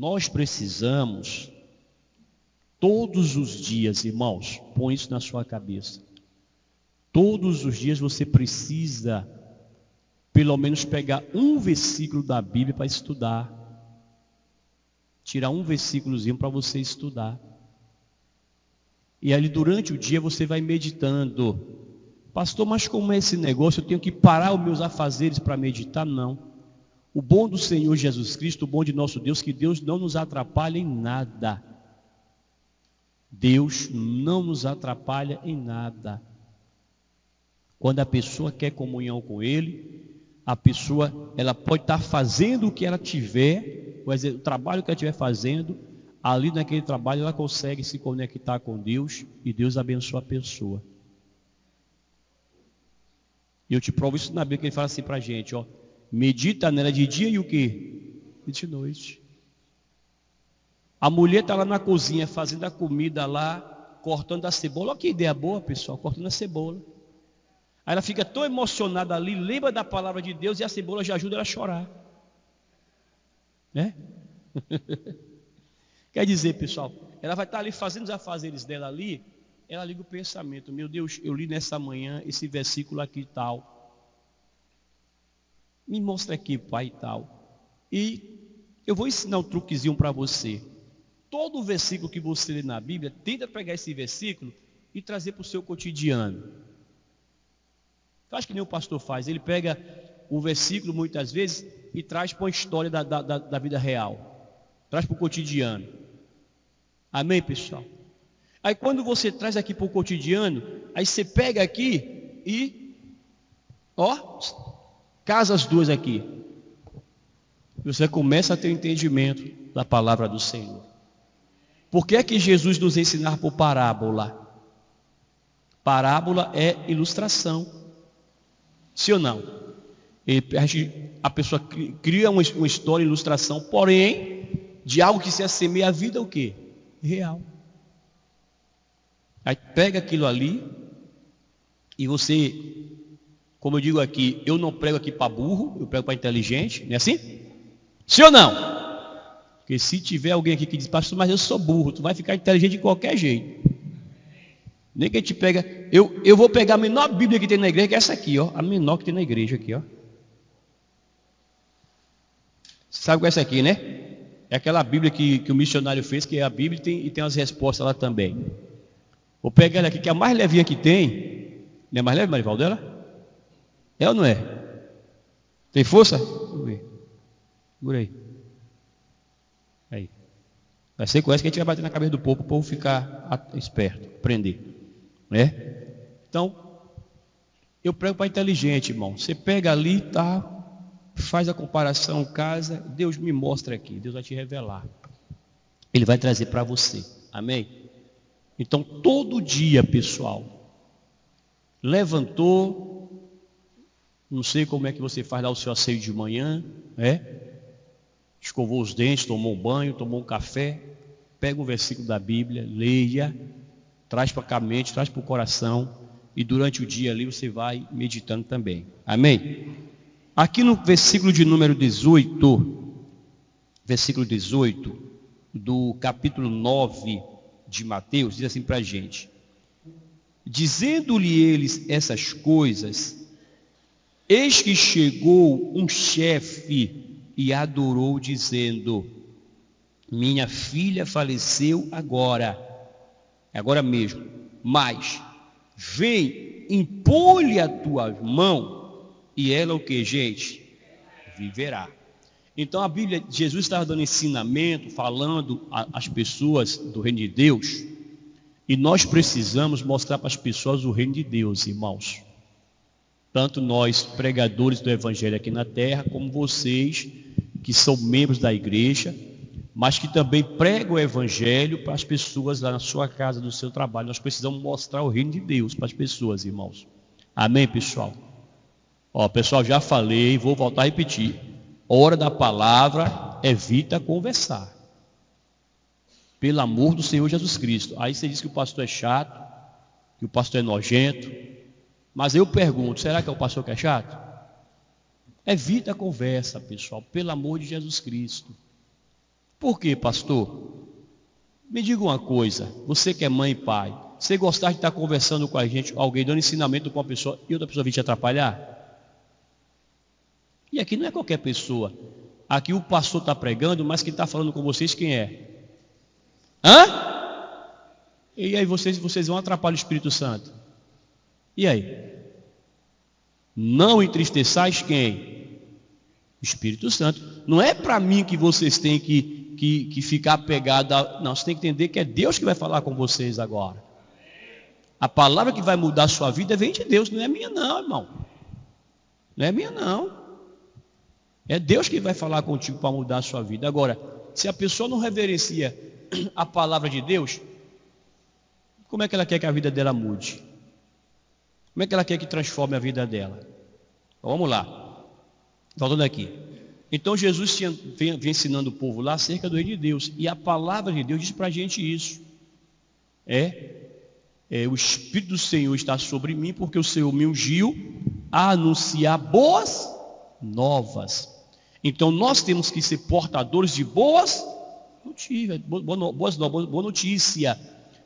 Nós precisamos, todos os dias, irmãos, põe isso na sua cabeça. Todos os dias você precisa, pelo menos, pegar um versículo da Bíblia para estudar. Tirar um versículozinho para você estudar. E ali durante o dia você vai meditando. Pastor, mas como é esse negócio? Eu tenho que parar os meus afazeres para meditar? Não. O bom do Senhor Jesus Cristo, o bom de nosso Deus, que Deus não nos atrapalha em nada. Deus não nos atrapalha em nada. Quando a pessoa quer comunhão com Ele, a pessoa, ela pode estar fazendo o que ela tiver, o trabalho que ela estiver fazendo, ali naquele trabalho ela consegue se conectar com Deus e Deus abençoa a pessoa. E eu te provo isso na Bíblia, que ele fala assim para a gente, ó, medita nela de dia e o quê? E de noite. A mulher está lá na cozinha fazendo a comida lá, cortando a cebola. Olha que ideia boa, pessoal, cortando a cebola. Aí ela fica tão emocionada ali, lembra da palavra de Deus e a cebola já ajuda ela a chorar. Né? Quer dizer, pessoal, ela vai estar ali fazendo os afazeres dela ali, ela liga o pensamento, meu Deus, eu li nessa manhã esse versículo aqui e tal. Me mostra aqui, pai, e tal. E eu vou ensinar um truquezinho para você. Todo versículo que você lê na Bíblia, tenta pegar esse versículo e trazer para o seu cotidiano. Acho que nem o pastor faz, ele pega o versículo muitas vezes e traz para a história da vida real, traz para o cotidiano. Amém, pessoal? Aí quando você traz aqui para o cotidiano, aí você pega aqui e, ó, casa as duas aqui. Você começa a ter entendimento da palavra do Senhor. Por que é que Jesus nos ensinava por parábola? Parábola é ilustração. Sim ou não? A pessoa cria uma história, ilustração, porém, de algo que se assemelha à vida, o quê? Real. Aí pega aquilo ali e você, como eu digo aqui, eu não prego aqui para burro, eu prego para inteligente, não é assim? Sim ou não? Porque se tiver alguém aqui que diz, pastor, mas eu sou burro, tu vai ficar inteligente de qualquer jeito. Nem que a gente pega, eu vou pegar a menor Bíblia que tem na igreja, que é essa aqui, ó, a menor que tem na igreja aqui, ó. Você sabe qual é essa aqui, né? É aquela Bíblia que o missionário fez, que é a Bíblia e tem as respostas lá também. Vou pegar ela aqui, que é a mais levinha que tem. Não é mais leve, Marival, dela? É ou não é? Tem força? Vamos ver. Segura aí. Aí. Vai ser com essa que a gente vai bater na cabeça do povo, para o povo ficar esperto, aprender. Né? Então, eu prego para inteligente, irmão. Você pega ali, tá, faz a comparação, casa, Deus me mostra aqui, Deus vai te revelar. Ele vai trazer para você. Amém? Então, todo dia, pessoal, levantou, não sei como é que você faz lá o seu asseio de manhã, né? Escovou os dentes, tomou um banho, tomou um café, pega um versículo da Bíblia, leia, traz para a mente, traz para o coração, e durante o dia ali você vai meditando também. Amém? Aqui no versículo de número 18, versículo 18, do capítulo 9 de Mateus, diz assim para a gente: dizendo-lhe eles essas coisas, eis que chegou um chefe e adorou, dizendo: minha filha faleceu agora mesmo, mas vem, impõe-lhe a tua mão, e ela o que, gente? Viverá. Então a Bíblia, Jesus estava dando ensinamento, falando às pessoas do reino de Deus, e nós precisamos mostrar para as pessoas o reino de Deus, irmãos. Tanto nós, pregadores do Evangelho aqui na terra, como vocês, que são membros da igreja, mas que também pregam o Evangelho para as pessoas lá na sua casa, no seu trabalho. Nós precisamos mostrar o reino de Deus para as pessoas, irmãos. Amém, pessoal? Ó, pessoal, já falei, vou voltar a repetir. Hora da palavra, evita conversar. Pelo amor do Senhor Jesus Cristo. Aí você diz que o pastor é chato, que o pastor é nojento. Mas eu pergunto, será que é o pastor que é chato? Evita a conversa, pessoal, pelo amor de Jesus Cristo. Por quê, pastor? Me diga uma coisa, você que é mãe e pai, você gostar de estar conversando com a gente, alguém dando ensinamento para uma pessoa e outra pessoa vir te atrapalhar? E aqui não é qualquer pessoa. Aqui o pastor está pregando, mas quem está falando com vocês quem é? Hã? E aí vocês vão atrapalhar o Espírito Santo. E aí? Não entristeçais quem? O Espírito Santo. Não é para mim que vocês têm que ficar apegados. Não, você tem que entender que é Deus que vai falar com vocês agora. A palavra que vai mudar a sua vida vem de Deus, não é minha não, irmão. Não é minha não. É Deus que vai falar contigo para mudar a sua vida. Agora, se a pessoa não reverencia a palavra de Deus, como é que ela quer que a vida dela mude? Como é que ela quer que transforme a vida dela? Então, vamos lá. Voltando aqui. Então Jesus vem ensinando o povo lá acerca do reino de Deus. E a palavra de Deus diz para a gente isso. O Espírito do Senhor está sobre mim, porque o Senhor me ungiu a anunciar boas novas. Então nós temos que ser portadores de boas notícias, boa notícia,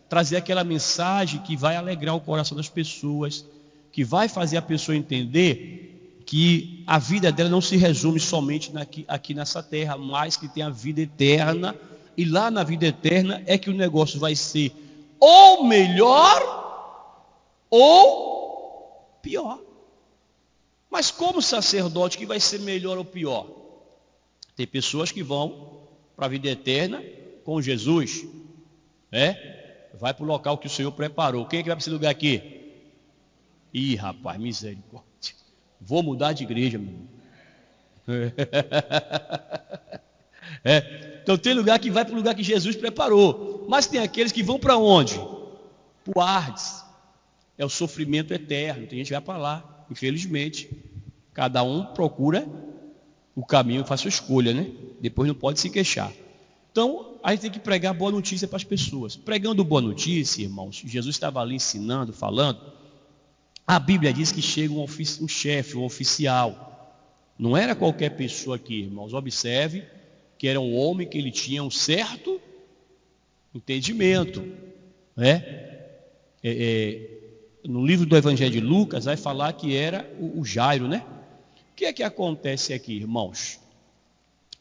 trazer aquela mensagem que vai alegrar o coração das pessoas, que vai fazer a pessoa entender que a vida dela não se resume somente aqui nessa terra, mas que tem a vida eterna, e lá na vida eterna é que o negócio vai ser ou melhor ou pior. Mas como sacerdote que vai ser melhor ou pior? Tem pessoas que vão para a vida eterna com Jesus, vai para o local que o Senhor preparou. Quem é que vai para esse lugar aqui? Ih, rapaz, misericórdia. Vou mudar de igreja, meu irmão. Então tem lugar que vai para o lugar que Jesus preparou. Mas tem aqueles que vão para onde? Para o Hades. É o sofrimento eterno. Tem gente que vai para lá, infelizmente. Cada um procura o caminho e faz sua escolha, né? Depois não pode se queixar. Então, a gente tem que pregar boa notícia para as pessoas. Pregando boa notícia, irmãos, Jesus estava ali ensinando, falando. A Bíblia diz que chega um chefe, um oficial. Não era qualquer pessoa aqui, irmãos. Observe que era um homem que ele tinha um certo entendimento, no livro do Evangelho de Lucas vai falar que era o Jairo, né? O que é que acontece aqui, irmãos?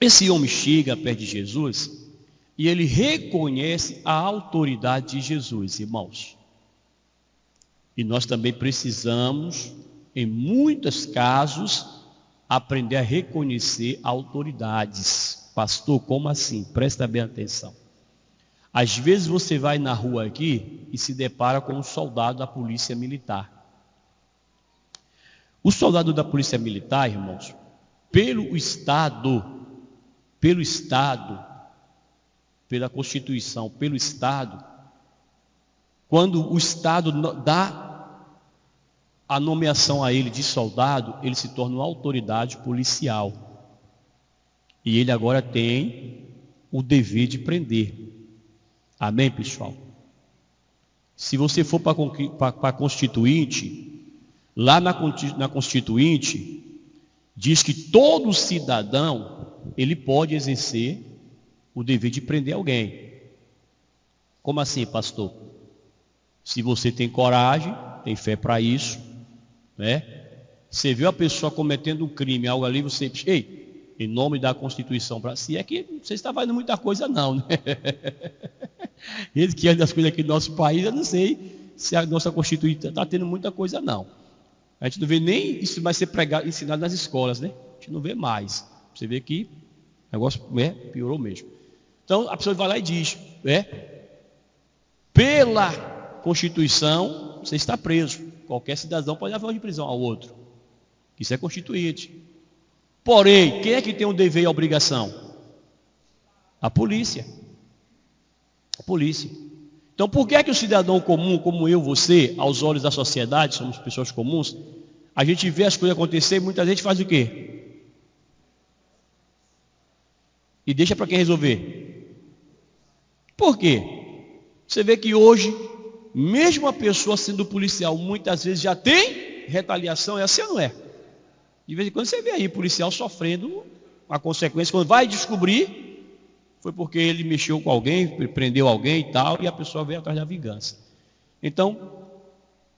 Esse homem chega perto de Jesus e ele reconhece a autoridade de Jesus, irmãos. E nós também precisamos, em muitos casos, aprender a reconhecer autoridades. Pastor, como assim? Presta bem atenção. Às vezes você vai na rua aqui e se depara com um soldado da polícia militar. O soldado da polícia militar, irmãos, pelo Estado, pela Constituição, pelo Estado, quando o Estado dá a nomeação a ele de soldado, ele se torna uma autoridade policial. E ele agora tem o dever de prender. Amém, pessoal? Se você for para a Constituinte, lá na Constituinte, diz que todo cidadão, ele pode exercer o dever de prender alguém. Como assim, pastor? Se você tem coragem, tem fé para isso, Você viu a pessoa cometendo um crime, algo ali, você diz, ei, em nome da Constituição, para si, é que você está fazendo muita coisa não, né? Ele que anda das coisas aqui no nosso país, eu não sei se a nossa Constituição está tendo muita coisa não. A gente não vê nem isso vai ser pregado, ensinado nas escolas, né? A gente não vê mais. Você vê que o negócio piorou mesmo. Então a pessoa vai lá e diz, pela Constituição você está preso. Qualquer cidadão pode levar de prisão ao outro. Isso é constituinte. Porém, quem é que tem o dever e a obrigação? A polícia. A polícia. Então, por que é que o cidadão comum, como eu, você, aos olhos da sociedade, somos pessoas comuns, a gente vê as coisas acontecer e muita gente faz o quê? E deixa para quem resolver. Por quê? Você vê que hoje, mesmo a pessoa sendo policial, muitas vezes já tem retaliação, é assim ou não é? De vez em quando você vê aí policial sofrendo a consequência, quando vai descobrir, foi porque ele mexeu com alguém, prendeu alguém e tal, e a pessoa veio atrás da vingança. Então,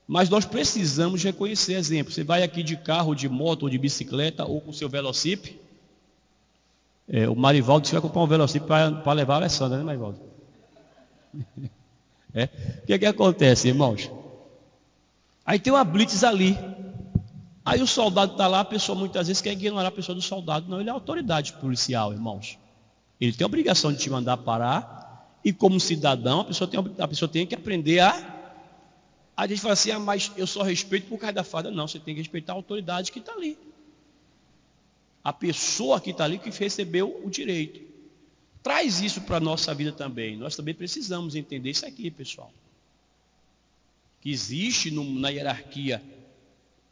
mas nós precisamos reconhecer exemplo. Você vai aqui de carro, de moto, ou de bicicleta, ou com o seu velocípede. O Marivaldo disse que vai comprar um velocípede para levar a Alessandra, né, Marivaldo? O que acontece, irmãos? Aí tem uma blitz ali. Aí o soldado está lá, a pessoa muitas vezes quer ignorar a pessoa do soldado. Não, ele é autoridade policial, irmãos. Ele tem a obrigação de te mandar parar. E como cidadão, a pessoa tem que aprender a gente fala assim, mas eu só respeito por causa da farda. Não, você tem que respeitar a autoridade que está ali. A pessoa que está ali que recebeu o direito. Traz isso para a nossa vida também. Nós também precisamos entender isso aqui, pessoal. Que existe na hierarquia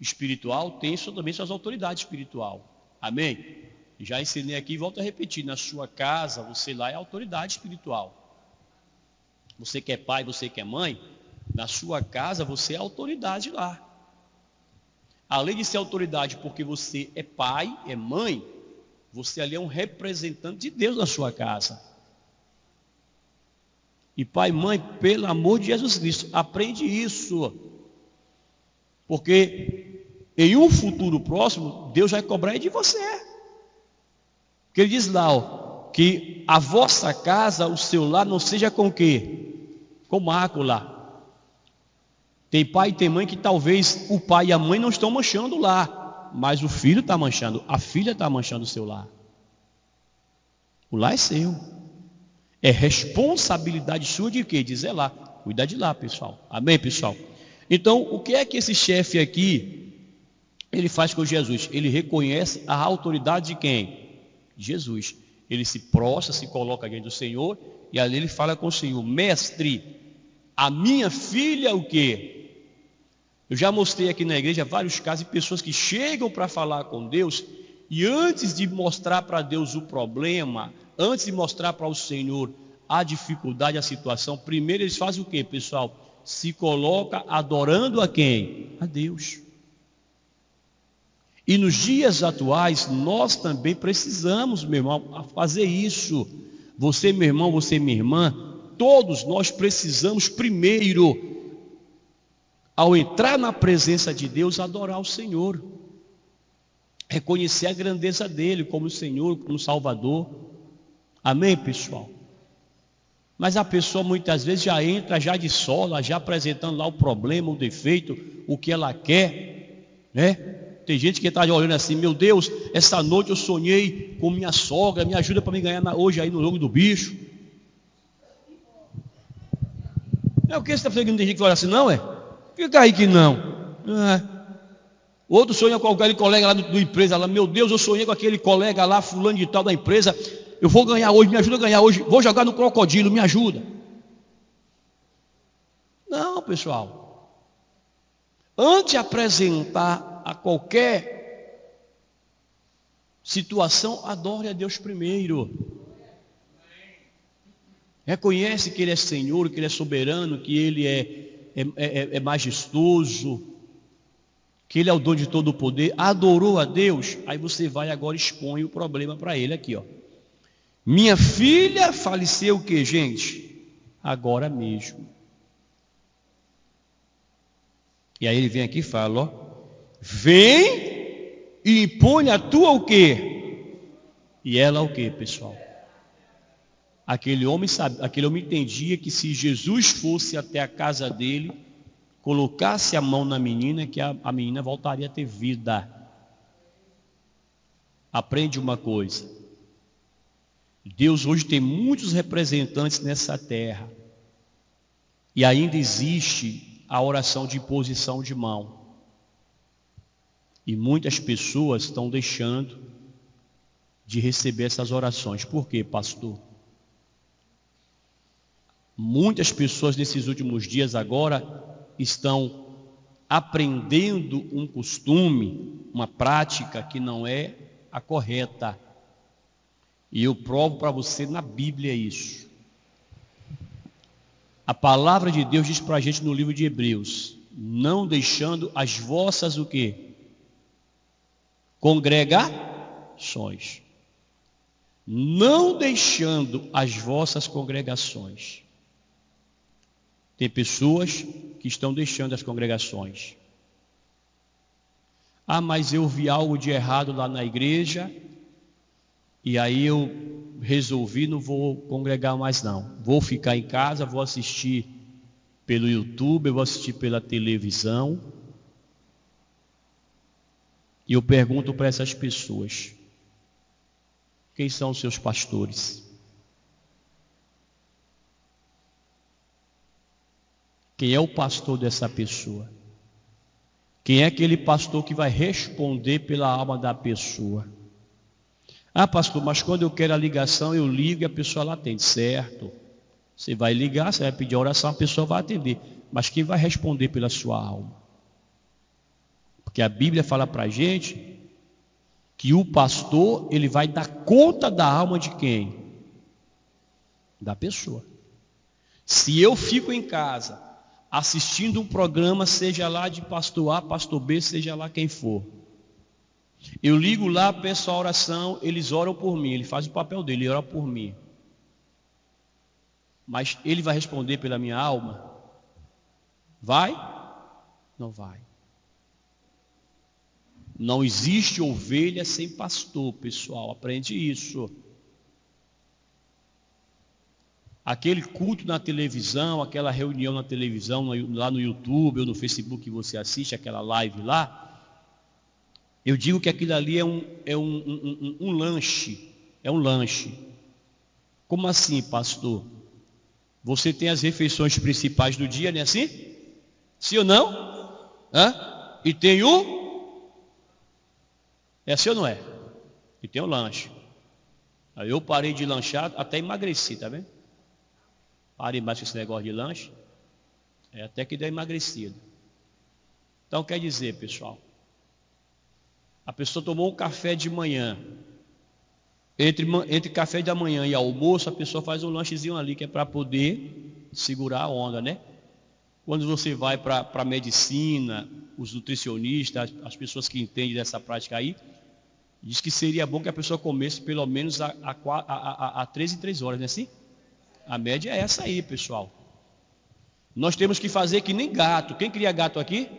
espiritual, tem também suas autoridades espirituais. Amém? Já ensinei aqui e volto a repetir. Na sua casa, você lá é autoridade espiritual. Você que é pai, você que é mãe, na sua casa você é autoridade lá. Além de ser autoridade porque você é pai, é mãe, você ali é um representante de Deus na sua casa. E pai e mãe, pelo amor de Jesus Cristo, aprende isso. Porque em um futuro próximo, Deus vai cobrar de você. Porque ele diz lá, que a vossa casa, o seu lar, não seja com o quê? Com mácula. Tem pai e tem mãe que talvez o pai e a mãe não estão manchando lá, mas o filho está manchando, a filha está manchando o seu lar. O lar é seu. É responsabilidade sua de quê? De zelar. Cuida de lá, pessoal. Amém, pessoal? Então, o que é que esse chefe aqui, ele faz com Jesus? Ele reconhece a autoridade de quem? Jesus. Ele se prostra, se coloca diante do Senhor, e ali ele fala com o Senhor, mestre, a minha filha o quê? Eu já mostrei aqui na igreja vários casos de pessoas que chegam para falar com Deus, e antes de mostrar para Deus o problema, antes de mostrar para o Senhor a dificuldade, a situação, primeiro eles fazem o quê, pessoal? Se coloca adorando a quem? A Deus. E nos dias atuais, nós também precisamos, meu irmão, fazer isso. Você, meu irmão, você, minha irmã, todos nós precisamos primeiro, ao entrar na presença de Deus, adorar o Senhor. Reconhecer a grandeza dEle como Senhor, como Salvador. Amém, pessoal? Mas a pessoa muitas vezes já entra, já de sola, já apresentando lá o problema, o defeito, o que ela quer, né? Tem gente que está olhando assim, meu Deus, essa noite eu sonhei com minha sogra, me ajuda para me ganhar hoje aí no jogo do bicho. É o que você está fazendo? Tem gente que olha assim, não é? Fica aí que não. Outro sonha com aquele colega lá do empresa, lá, meu Deus, eu sonhei com aquele colega lá, fulano de tal da empresa, eu vou ganhar hoje, me ajuda a ganhar hoje, vou jogar no crocodilo, me ajuda. Não, pessoal. Antes de apresentar a qualquer situação, adore a Deus primeiro. Reconhece que Ele é Senhor, que Ele é soberano, que Ele é majestoso, que Ele é o dono de todo o poder. Adorou a Deus, aí você vai agora expõe o problema para Ele aqui, ó. Minha filha faleceu o que, gente? Agora mesmo. E aí ele vem aqui e fala, ó, vem e impõe a tua o quê? E ela o quê, pessoal? Aquele homem entendia que se Jesus fosse até a casa dele, colocasse a mão na menina, que a menina voltaria a ter vida. Aprende uma coisa. Deus hoje tem muitos representantes nessa terra. E ainda existe a oração de imposição de mão. E muitas pessoas estão deixando de receber essas orações. Por quê, pastor? Muitas pessoas nesses últimos dias agora estão aprendendo um costume, uma prática que não é a correta. E eu provo para você na Bíblia isso. A palavra de Deus diz para a gente no livro de Hebreus, não deixando as vossas o quê? Congregações. não deixando as vossas congregações. Tem pessoas que estão deixando as congregações. Ah, mas eu vi algo de errado lá na igreja, e aí eu resolvi, não vou congregar mais não. Vou ficar em casa, vou assistir pelo YouTube, eu vou assistir pela televisão. E eu pergunto para essas pessoas: quem são os seus pastores? Quem é o pastor dessa pessoa? Quem é aquele pastor que vai responder pela alma da pessoa? Ah, pastor, mas quando eu quero a ligação, eu ligo e a pessoa lá atende. Certo. Você vai ligar, você vai pedir a oração, a pessoa vai atender. Mas quem vai responder pela sua alma? Porque a Bíblia fala para a gente que o pastor, ele vai dar conta da alma de quem? Da pessoa. Se eu fico em casa assistindo um programa, seja lá de pastor A, pastor B, seja lá quem for, eu ligo lá, peço a oração, eles oram por mim, ele faz o papel dele, ele ora por mim. Mas ele vai responder pela minha alma? Vai? Não vai. Não existe ovelha sem pastor, pessoal, aprende isso. Aquele culto na televisão, aquela reunião na televisão, lá no YouTube ou no Facebook que você assiste, aquela live lá, eu digo que aquilo ali é um lanche, é um lanche. Como assim, pastor? Você tem as refeições principais do dia, não é assim? Sim ou não? Hã? E tem o... É assim ou não é? E tem o lanche. Aí eu parei de lanchar, até emagreci, tá vendo? Parei mais com esse negócio de lanche. Até que deu emagrecido. Então quer dizer, pessoal, a pessoa tomou um café de manhã. Entre café da manhã e almoço, a pessoa faz um lanchezinho ali, que é para poder segurar a onda, né? Quando você vai para a medicina, os nutricionistas, as pessoas que entendem dessa prática aí, diz que seria bom que a pessoa comesse pelo menos a 3 em 3 horas, não é assim? A média é essa aí, pessoal. Nós temos que fazer que nem gato. Quem cria gato aqui?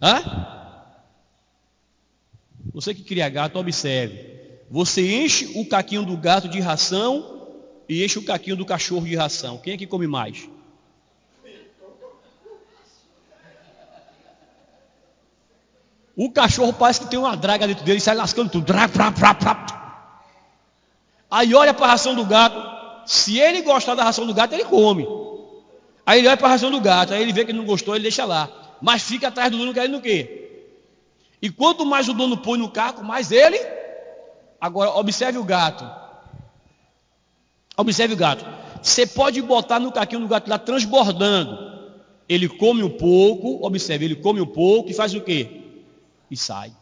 Hã? Você que cria gato, observe. Você enche o caquinho do gato de ração e enche o caquinho do cachorro de ração. Quem é que come mais? O cachorro parece que tem uma draga dentro dele e sai lascando tudo. Aí olha para a ração do gato. Se ele gostar da ração do gato, ele come. Aí ele olha para a ração do gato. Aí ele vê que ele não gostou, ele deixa lá. Mas fica atrás do dono querendo o quê? E quanto mais o dono põe no caco, mais ele... Agora, observe o gato. Observe o gato. Você pode botar no caquinho do gato lá transbordando. Ele come um pouco, observe, ele come um pouco e faz o quê? E sai.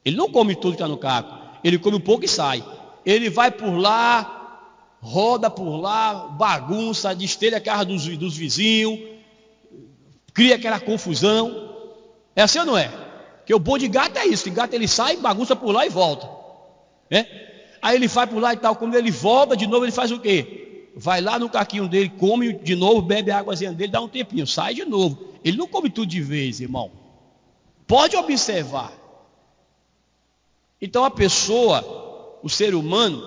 Ele não come tudo que está no caco. Ele come um pouco e sai. Ele vai por lá, roda por lá, bagunça, destelha a casa dos vizinhos, cria aquela confusão. É assim ou não é? Porque o bom de gato é isso. Que gato ele sai, bagunça por lá e volta. Aí ele vai por lá e tal, quando ele volta de novo, ele faz o quê? Vai lá no caquinho dele, come de novo, bebe a águazinha dele, dá um tempinho, sai de novo. Ele não come tudo de vez, irmão. Pode observar. Então a pessoa, o ser humano,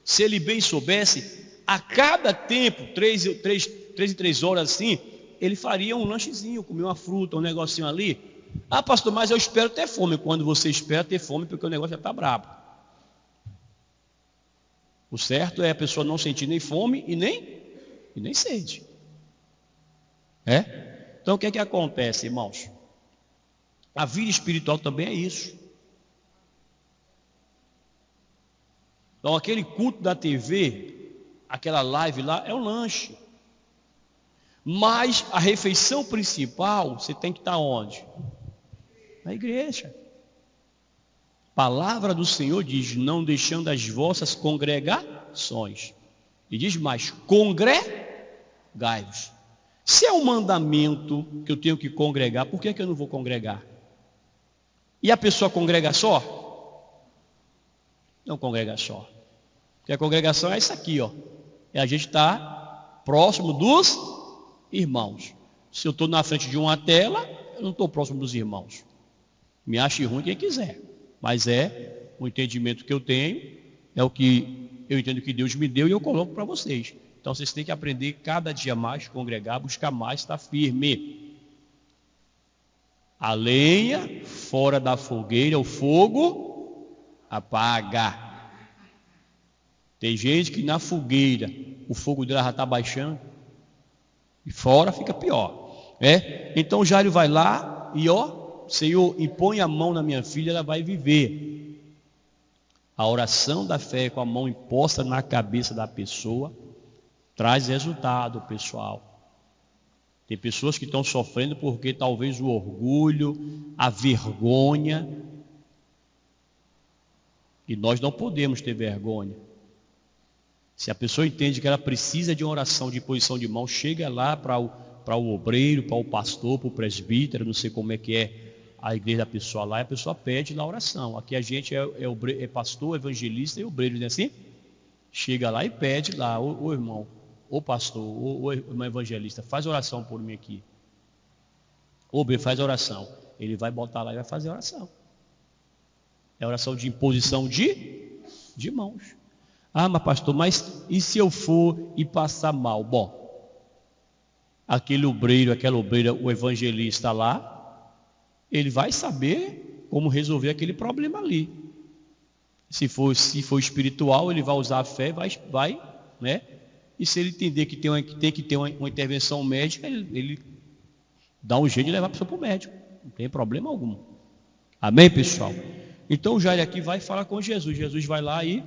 se ele bem soubesse, a cada tempo, 3 em 3 horas assim, ele faria um lanchezinho, comer uma fruta, um negocinho ali. Ah, pastor, mas eu espero ter fome. Quando você espera ter fome, porque o negócio já está brabo. O certo é a pessoa não sentir nem fome e nem sede. Então o que é que acontece, irmãos? A vida espiritual também é isso. Então aquele culto da TV, aquela live lá, é um lanche. Mas a refeição principal, você tem que estar onde? Na igreja. A palavra do Senhor diz, não deixando as vossas congregações. E diz mais, congregai-vos. Se é um mandamento que eu tenho que congregar, por que eu não vou congregar? E a pessoa congrega só? não congrega só. Porque a congregação é isso aqui, ó. É a gente estar próximo dos irmãos. Se eu estou na frente de uma tela, eu não estou próximo dos irmãos. Me ache ruim quem quiser. Mas é o entendimento que eu tenho, é o que eu entendo que Deus me deu e eu coloco para vocês. Então vocês têm que aprender cada dia mais, congregar, buscar mais, estar firme. A lenha fora da fogueira, o fogo apaga. Tem gente que na fogueira o fogo dela já está baixando e fora fica pior. Então Jairo vai lá e Senhor, impõe a mão na minha filha, ela vai viver. A oração da fé com a mão imposta na cabeça da pessoa traz resultado, pessoal. Tem pessoas que estão sofrendo porque talvez o orgulho, a vergonha. E nós não podemos ter vergonha. Se a pessoa entende que ela precisa de uma oração de imposição de mão, chega lá para o obreiro, para o pastor, para o presbítero, não sei como é que é a igreja da pessoa lá, e a pessoa pede lá a oração. Aqui a gente é pastor, evangelista e obreiro, não é assim? Chega lá e pede lá, ô irmão, ô pastor, ô irmão evangelista, faz oração por mim aqui. O obreiro faz oração. Ele vai botar lá e vai fazer oração. É oração de imposição de mãos. Ah, mas pastor, mas e se eu for e passar mal? Bom, aquele obreiro, aquela obreira, o evangelista lá, ele vai saber como resolver aquele problema ali. Se for espiritual, ele vai usar a fé, vai, né? E se ele entender que tem que ter uma intervenção médica, ele dá um jeito de levar a pessoa para o médico. Não tem problema algum. Amém, pessoal? Então o Jairo aqui vai falar com Jesus. Jesus vai lá e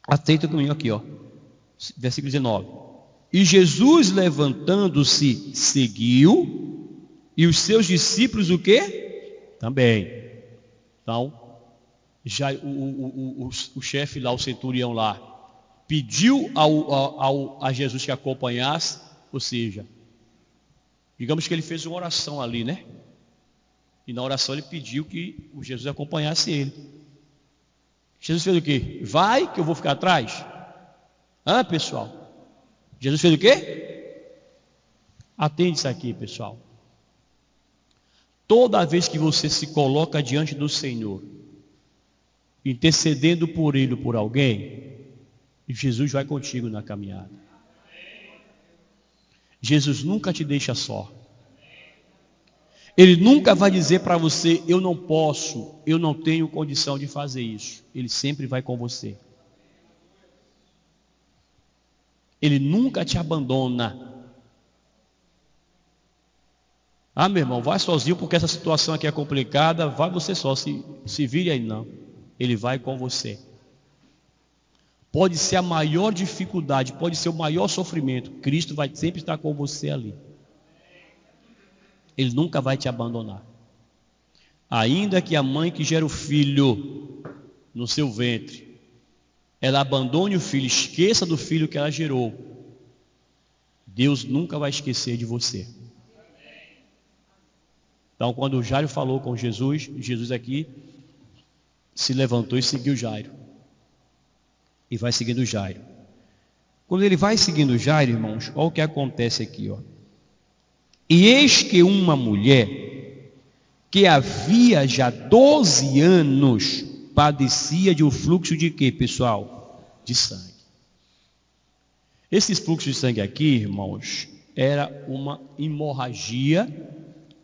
aceita comigo aqui, versículo 19. E Jesus, levantando-se, seguiu, e os seus discípulos o quê? Também. Então, já o chefe lá, o centurião lá, pediu a Jesus que acompanhasse, ou seja, digamos que ele fez uma oração ali, né? E na oração ele pediu que o Jesus acompanhasse ele. Jesus fez o quê? Vai que eu vou ficar atrás? Pessoal? Jesus fez o quê? Atende isso aqui, pessoal. Toda vez que você se coloca diante do Senhor, intercedendo por Ele ou por alguém, Jesus vai contigo na caminhada. Jesus nunca te deixa só. Ele nunca vai dizer para você, eu não posso, eu não tenho condição de fazer isso. Ele sempre vai com você. Ele nunca te abandona. Meu irmão, vai sozinho porque essa situação aqui é complicada, vai você só, se vire aí não. Ele vai com você. Pode ser a maior dificuldade, pode ser o maior sofrimento, Cristo vai sempre estar com você ali. Ele nunca vai te abandonar. Ainda que a mãe que gera o filho no seu ventre, ela abandone o filho, esqueça do filho que ela gerou, Deus nunca vai esquecer de você. Então, quando o Jairo falou com Jesus, Jesus aqui se levantou e seguiu Jairo. E vai seguindo Jairo. Quando ele vai seguindo Jairo, irmãos, olha o que acontece aqui, E eis que uma mulher que havia já 12 anos padecia de um fluxo de quê, pessoal? De sangue. Esses fluxos de sangue aqui, irmãos, era uma hemorragia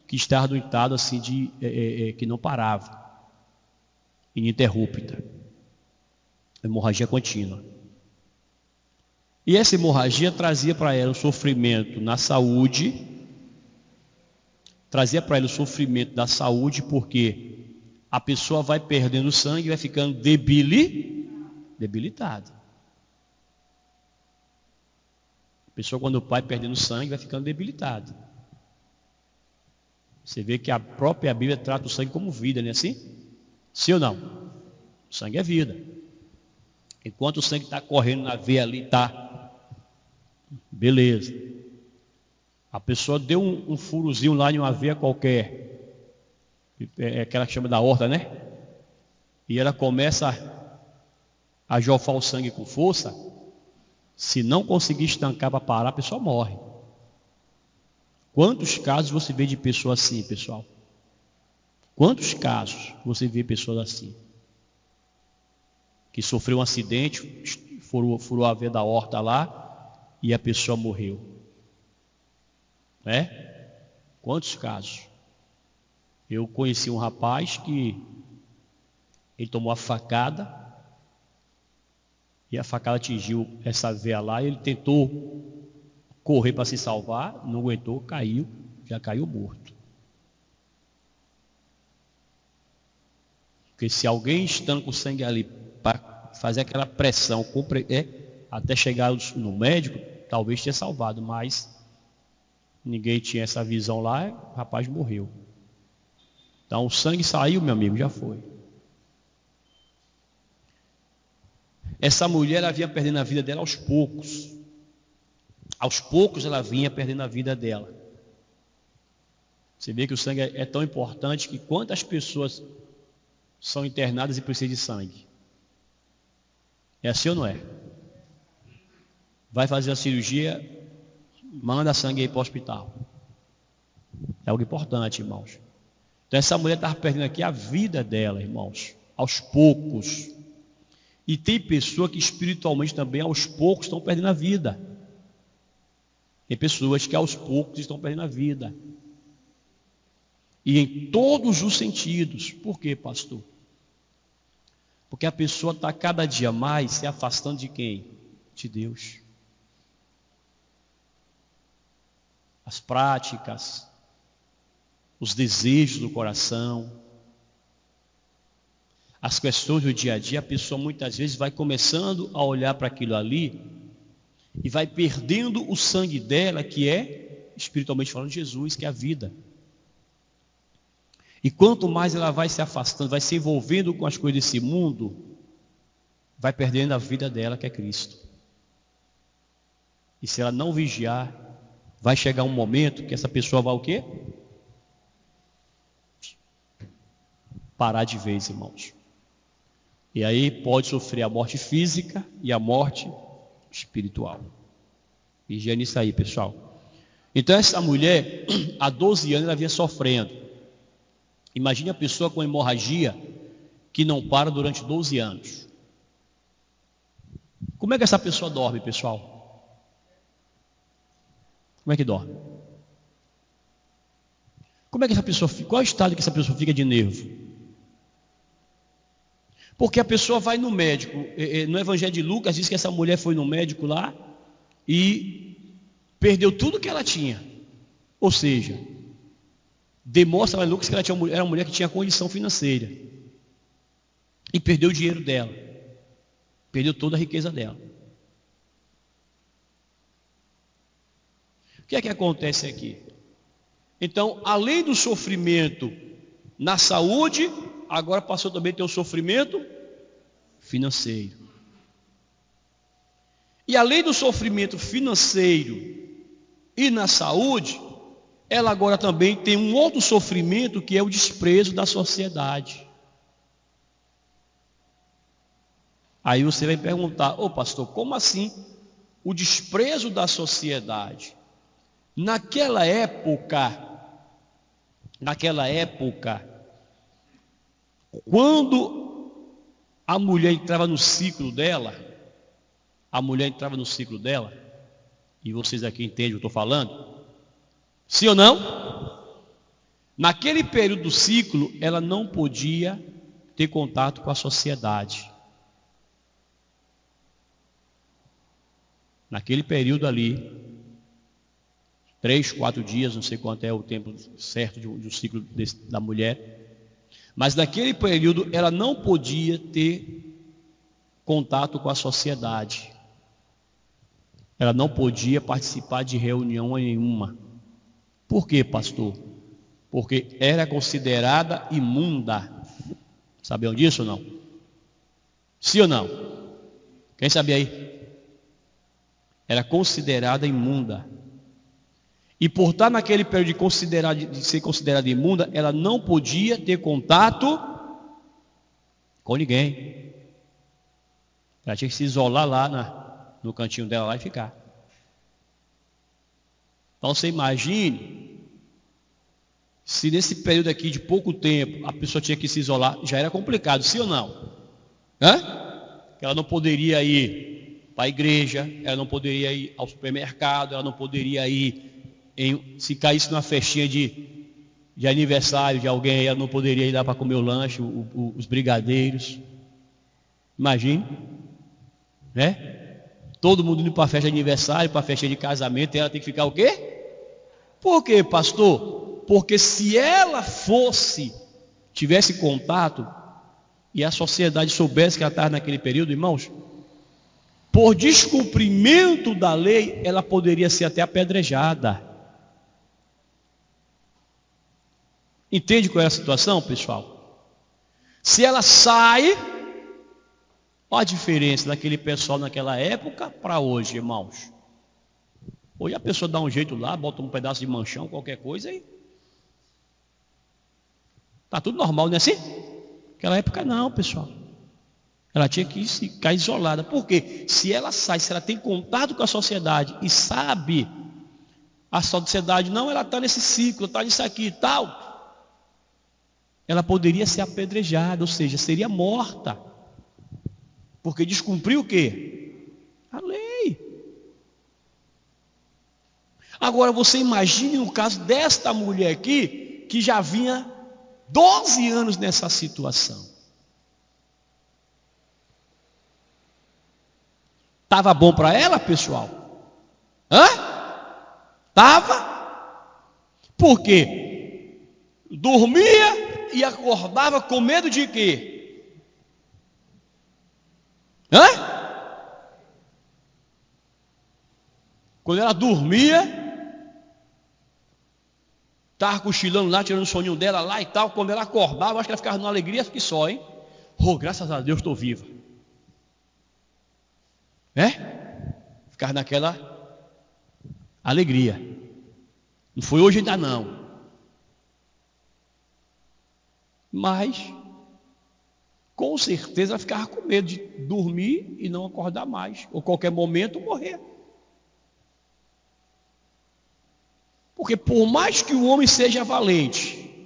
que estava no estado assim que não parava, ininterrupta, hemorragia contínua. E essa hemorragia trazia para ela um sofrimento na saúde, da saúde, porque a pessoa vai perdendo sangue e vai ficando debilitada. A pessoa, quando vai perdendo sangue, vai ficando debilitada. Você vê que a própria Bíblia trata o sangue como vida, não é assim? Sim ou não? O sangue é vida. Enquanto o sangue está correndo na veia ali, tá. Beleza. A pessoa deu um furozinho lá em uma veia qualquer. É aquela que chama da horta, né? E ela começa a jorrar o sangue com força, se não conseguir estancar para parar, a pessoa morre. Quantos casos você vê de pessoas assim, pessoal? Quantos casos você vê pessoas assim? Que sofreu um acidente, furou a veia da aorta lá e a pessoa morreu. Né? Quantos casos? Eu conheci um rapaz que ele tomou a facada e a facada atingiu essa veia lá e ele tentou correr para se salvar, não aguentou, caiu, já caiu morto. Porque se alguém estanca o sangue ali para fazer aquela pressão até chegar no médico, talvez tenha salvado, mas ninguém tinha essa visão lá, o rapaz morreu. Então o sangue saiu, meu amigo, já foi. Essa mulher, ela vinha perdendo a vida dela aos poucos. Aos poucos ela vinha perdendo a vida dela. Você vê que o sangue é tão importante que quantas pessoas são internadas e precisam de sangue? É assim ou não é? Vai fazer a cirurgia, manda sangue aí para o hospital. É algo importante, irmãos. Então essa mulher estava perdendo aqui a vida dela, irmãos, aos poucos. E tem pessoa que espiritualmente também aos poucos estão perdendo a vida. Tem pessoas que aos poucos estão perdendo a vida. E em todos os sentidos. Por quê, pastor? Porque a pessoa está cada dia mais se afastando de quem? De Deus. As práticas, os desejos do coração, as questões do dia a dia, a pessoa muitas vezes vai começando a olhar para aquilo ali e vai perdendo o sangue dela, que é, espiritualmente falando, Jesus, que é a vida. E quanto mais ela vai se afastando, vai se envolvendo com as coisas desse mundo, vai perdendo a vida dela, que é Cristo. E se ela não vigiar, vai chegar um momento que essa pessoa vai o quê? Parar de vez, irmãos. E aí pode sofrer a morte física e a morte espiritual. Vigia nisso aí, pessoal. Então essa mulher, há 12 anos, ela vinha sofrendo. Imagine a pessoa com hemorragia que não para durante 12 anos. Como é que essa pessoa dorme, pessoal? Como é que dorme? Como é que essa pessoa fica? Qual é o estado que essa pessoa fica de nervo? Porque a pessoa vai no médico. No Evangelho de Lucas diz que essa mulher foi no médico lá e perdeu tudo que ela tinha. Ou seja, demonstra lá em Lucas que ela era uma mulher que tinha condição financeira. E perdeu o dinheiro dela. Perdeu toda a riqueza dela. O que é que acontece aqui? Então, além do sofrimento na saúde, agora passou também a ter o sofrimento financeiro. E além do sofrimento financeiro e na saúde, ela agora também tem um outro sofrimento, que é o desprezo da sociedade. Aí você vai perguntar: ô pastor, como assim o desprezo da sociedade? Naquela época, quando a mulher entrava no ciclo dela, e vocês aqui entendem o que eu estou falando? Sim ou não? Naquele período do ciclo, ela não podia ter contato com a sociedade. Naquele período ali, 3, 4 dias, não sei quanto é o tempo certo do ciclo da mulher, mas naquele período ela não podia ter contato com a sociedade. Ela não podia participar de reunião nenhuma. Por quê, pastor? Porque era considerada imunda. Sabiam disso ou não? Sim ou não? Quem sabia aí? Era considerada imunda. E por estar naquele período de ser considerada imunda, ela não podia ter contato com ninguém. Ela tinha que se isolar lá no cantinho dela lá e ficar. Então você imagine, se nesse período aqui de pouco tempo a pessoa tinha que se isolar, já era complicado, sim ou não? Ela não poderia ir para a igreja, ela não poderia ir ao supermercado, ela não poderia ir, se caísse numa festinha de aniversário de alguém, ela não poderia ir lá para comer o lanche, os brigadeiros. Imagine, né? Todo mundo indo para a festa de aniversário, para a festa de casamento, e ela tem que ficar o quê? Por quê, pastor? Porque se ela tivesse contato, e a sociedade soubesse que ela estava naquele período, irmãos, por descumprimento da lei, ela poderia ser até apedrejada. Entende qual é a situação, pessoal? Se ela sai, olha a diferença daquele pessoal naquela época para hoje, irmãos. Hoje a pessoa dá um jeito lá, bota um pedaço de manchão, qualquer coisa aí. Está tudo normal, não é assim? Naquela época não, pessoal. Ela tinha que ficar isolada. Por quê? Se ela sai, se ela tem contato com a sociedade e sabe, a sociedade não, ela está nesse ciclo, está nisso aqui e tal, ela poderia ser apedrejada, ou seja, seria morta. Porque descumpriu o quê? A lei. Agora você imagine o caso desta mulher aqui, que já vinha 12 anos nessa situação. Estava bom para ela, pessoal? Estava? Por quê? Dormia e acordava com medo de quê? Quando ela dormia, estava cochilando lá, tirando o soninho dela lá e tal. Quando ela acordava, acho que ela ficava numa alegria que só, hein? Oh, graças a Deus estou viva. Ficava naquela alegria. Não foi hoje ainda não. Mas, com certeza, ela ficava com medo de dormir e não acordar mais. Ou qualquer momento morrer. Porque por mais que o homem seja valente,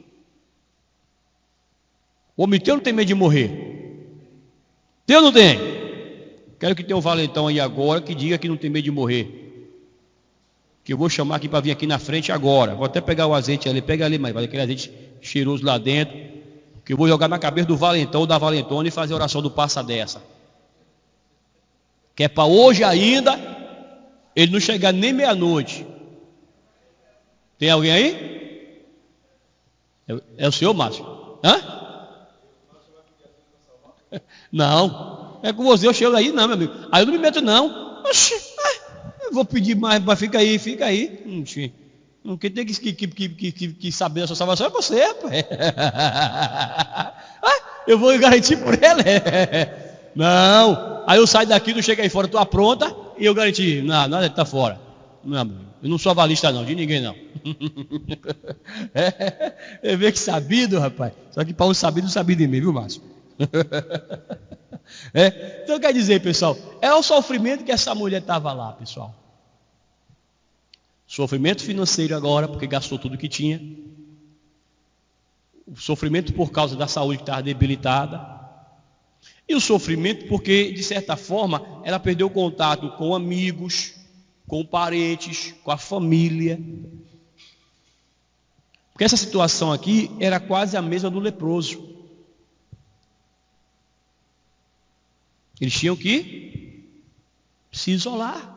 o homem tem ou não tem medo de morrer? Tem ou não tem? Quero que tenha um valentão aí agora que diga que não tem medo de morrer. Que eu vou chamar aqui para vir aqui na frente agora. Vou até pegar o azeite ali, pega ali, mas vai aquele azeite cheiroso lá dentro. Que eu vou jogar na cabeça do valentão ou da valentona e fazer a oração do passa dessa. Que é para hoje ainda ele não chegar nem meia-noite. Tem alguém aí? É o senhor, Márcio? Não, é com você, eu chego aí não, meu amigo. Aí eu não me meto não. Oxi, eu vou pedir mais, mas fica aí. Quem tem que saber da sua salvação é você, rapaz. Eu vou garantir por ela. Não, aí eu saio daqui, não chego aí fora, estou pronta e eu garanti. Não, nada está fora. Não, eu não sou avalista não, de ninguém não. Eu vejo que sabido, rapaz. Só que Paulo sabido não sabia de mim, viu, Márcio? Então quer dizer, pessoal, é o sofrimento que essa mulher estava lá, pessoal. Sofrimento financeiro agora, porque gastou tudo que tinha. O sofrimento por causa da saúde que estava debilitada. E o sofrimento porque, de certa forma, ela perdeu contato com amigos, com parentes, com a família. Porque essa situação aqui era quase a mesma do leproso. Eles tinham que se isolar.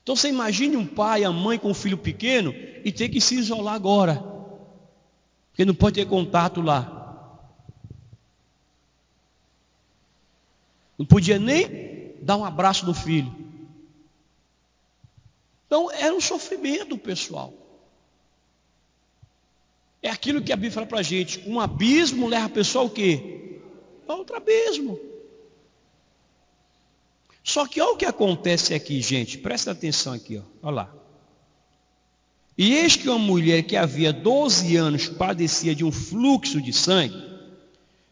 Então você imagine um pai, a mãe com um filho pequeno e ter que se isolar agora. Porque não pode ter contato lá. Não podia nem dar um abraço no filho. Então era um sofrimento, pessoal. É aquilo que a Bíblia fala para a gente. Um abismo leva a pessoa ao quê? Para outro abismo. Só que olha o que acontece aqui, gente. Presta atenção aqui, olha lá. E eis que uma mulher que havia 12 anos padecia de um fluxo de sangue,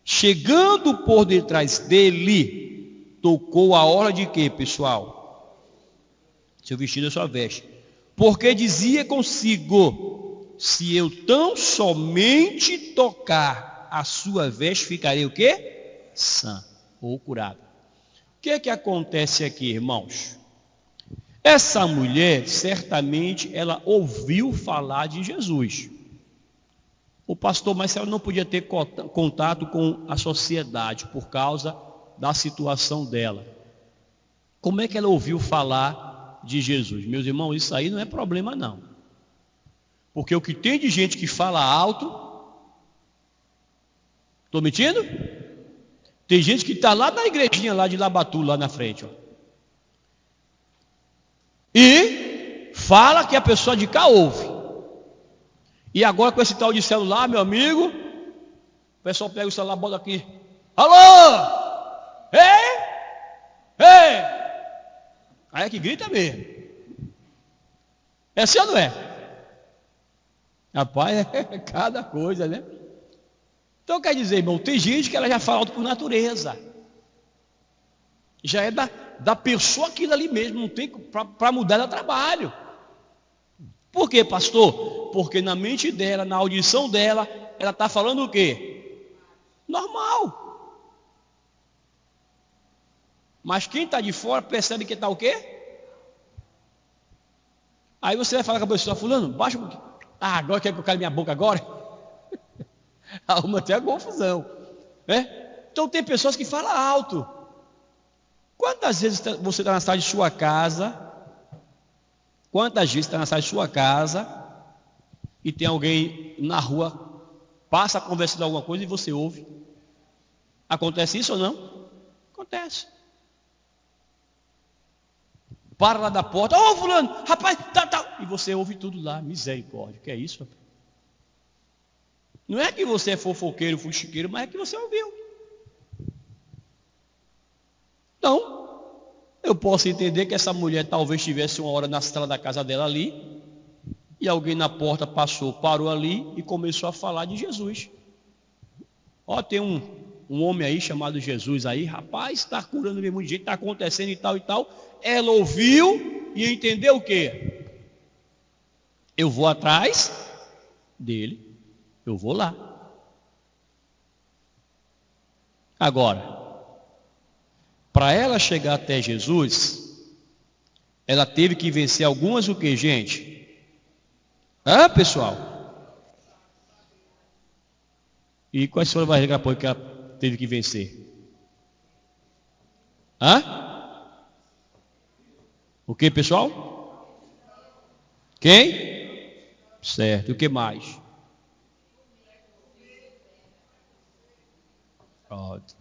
chegando por detrás dele, tocou a orla de quê, pessoal? Seu vestido e sua veste. Porque dizia consigo: se eu tão somente tocar a sua veste, ficarei o quê? Sã ou curado. O que é que acontece aqui, irmãos? Essa mulher, certamente, ela ouviu falar de Jesus. O pastor Marcelo não podia ter contato com a sociedade por causa da situação dela. Como é que ela ouviu falar de Jesus? Meus irmãos, isso aí não é problema não. Porque o que tem de gente que fala alto, estou mentindo? Tem gente que está lá na igrejinha lá de Labatu, lá na frente, ó. E fala que a pessoa de cá ouve. E agora com esse tal de celular, meu amigo, o pessoal pega o celular, bota aqui: alô! Ei! Ei! Aí é que grita mesmo. É assim ou não é? Rapaz, é cada coisa, né? Então quer dizer, irmão, tem gente que ela já fala alto por natureza. Já é da pessoa aquilo ali mesmo, não tem para mudar ela trabalho. Por quê, pastor? Porque na mente dela, na audição dela, ela está falando o quê? Normal. Mas quem está de fora percebe que está o quê? Aí você vai falar com a pessoa: fulano, baixa um pouquinho. Ah, agora quer que eu cale minha boca agora? Arruma até a confusão, né? Então tem pessoas que falam alto. Quantas vezes você está na sala de sua casa? Quantas vezes está na sala de sua casa e tem alguém na rua, passa conversando alguma coisa e você ouve? Acontece isso ou não? Acontece. Para lá da porta: ô fulano, rapaz, tá. E você ouve tudo lá. Misericórdia, que é isso, rapaz? Não é que você é fofoqueiro, fuxiqueiro, mas é que você ouviu. Então, eu posso entender que essa mulher talvez tivesse uma hora na sala da casa dela ali, e alguém na porta passou, parou ali e começou a falar de Jesus. Ó, tem um homem aí chamado Jesus aí, rapaz, está curando mesmo de jeito, está acontecendo e tal e tal. Ela ouviu e entendeu o quê? Eu vou atrás dele, eu vou lá. Agora, para ela chegar até Jesus, ela teve que vencer algumas o que, gente? Pessoal? E quais foram as barreiras que ela teve que vencer? O que, pessoal? Quem? Certo, e o que mais? Pronto.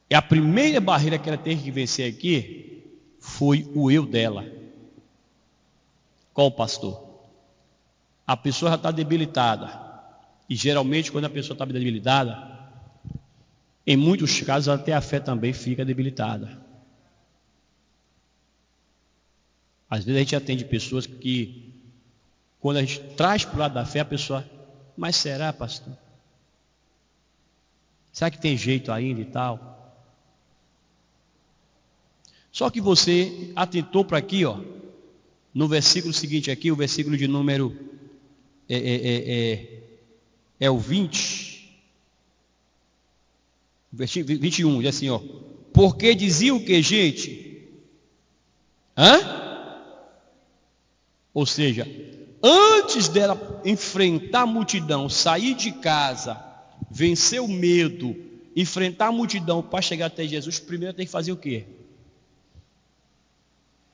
E a primeira barreira que ela teve que vencer aqui foi o eu dela. Qual pastor? A pessoa já está debilitada. E geralmente quando a pessoa está debilitada, em muitos casos até a fé também fica debilitada. Às vezes a gente atende pessoas que, quando a gente traz para o lado da fé, a pessoa: mas será, pastor? Será que tem jeito ainda e tal? Só que você atentou para aqui, ó, no versículo seguinte aqui, o versículo de número é o 20, versículo 21, diz assim, ó: porque dizia o que, gente? Ou seja, antes dela enfrentar a multidão, sair de casa, vencer o medo, enfrentar a multidão para chegar até Jesus, primeiro ela tem que fazer o quê?